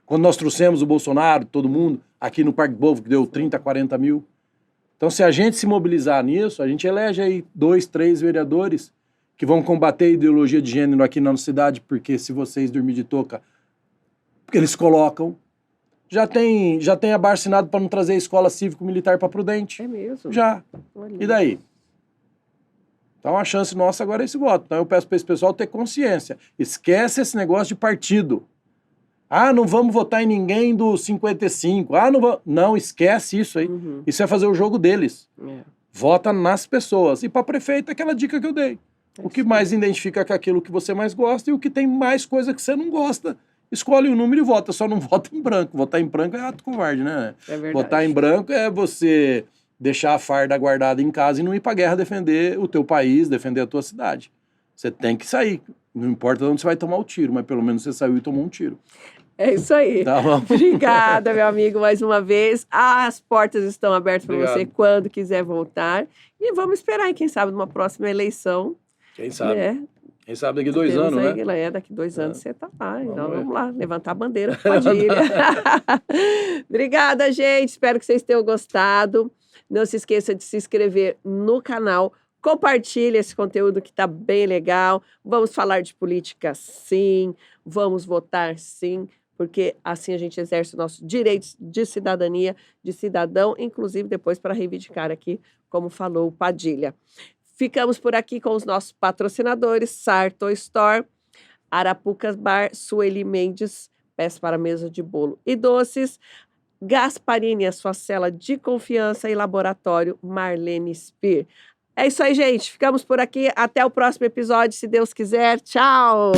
Speaker 1: Quando nós trouxemos o Bolsonaro, todo mundo, aqui no Parque do Povo, que deu 30, 40 mil. Então, se a gente se mobilizar nisso, a gente elege aí 2, 3 vereadores que vão combater a ideologia de gênero aqui na nossa cidade, porque se vocês dormir de touca, porque eles colocam. Já tem abaixo-assinado para não trazer a escola cívico-militar para Prudente.
Speaker 2: É mesmo?
Speaker 1: Já.
Speaker 2: Olha.
Speaker 1: E daí? Então a chance nossa agora é esse voto. Então eu peço para esse pessoal ter consciência. Esquece esse negócio de partido. Ah, não vamos votar em ninguém do 55. Ah, não vamos... Não, esquece isso aí.
Speaker 2: Uhum.
Speaker 1: Isso é fazer o jogo deles.
Speaker 2: É.
Speaker 1: Vota nas pessoas. E para prefeito, aquela dica que eu dei. O que mais identifica com aquilo que você mais gosta e o que tem mais coisa que você não gosta. Escolhe o número e vota, só não vota em branco. Votar em branco é ato covarde, né?
Speaker 2: É verdade.
Speaker 1: Votar em branco é você deixar a farda guardada em casa e não ir pra guerra defender o teu país, defender a tua cidade. Você tem que sair. Não importa onde você vai tomar o tiro, mas pelo menos você saiu e tomou um tiro.
Speaker 2: É isso aí.
Speaker 1: Tá bom?
Speaker 2: Obrigada, meu amigo, mais uma vez. As portas estão abertas para você quando quiser voltar. E vamos esperar, quem sabe, numa próxima eleição.
Speaker 1: Quem sabe?
Speaker 2: Né?
Speaker 1: Quem sabe daqui 2 anos, né?
Speaker 2: Daqui 2 anos você tá lá. Então
Speaker 1: ver.
Speaker 2: vamos lá, levantar a bandeira com Padilha. Obrigada, gente. Espero que vocês tenham gostado. Não se esqueça de se inscrever no canal. Compartilhe esse conteúdo que está bem legal. Vamos falar de política, sim. Vamos votar, sim. Porque assim a gente exerce os nossos direitos de cidadania, de cidadão, inclusive depois para reivindicar aqui, como falou o Padilha. Ficamos por aqui com os nossos patrocinadores, Sarto Store, Arapucas Bar, Sueli Mendes, peço para mesa de bolo e doces, Gasparini, a sua cela de confiança, e Laboratório Marlene Spear. É isso aí, gente. Ficamos por aqui. Até o próximo episódio, se Deus quiser. Tchau!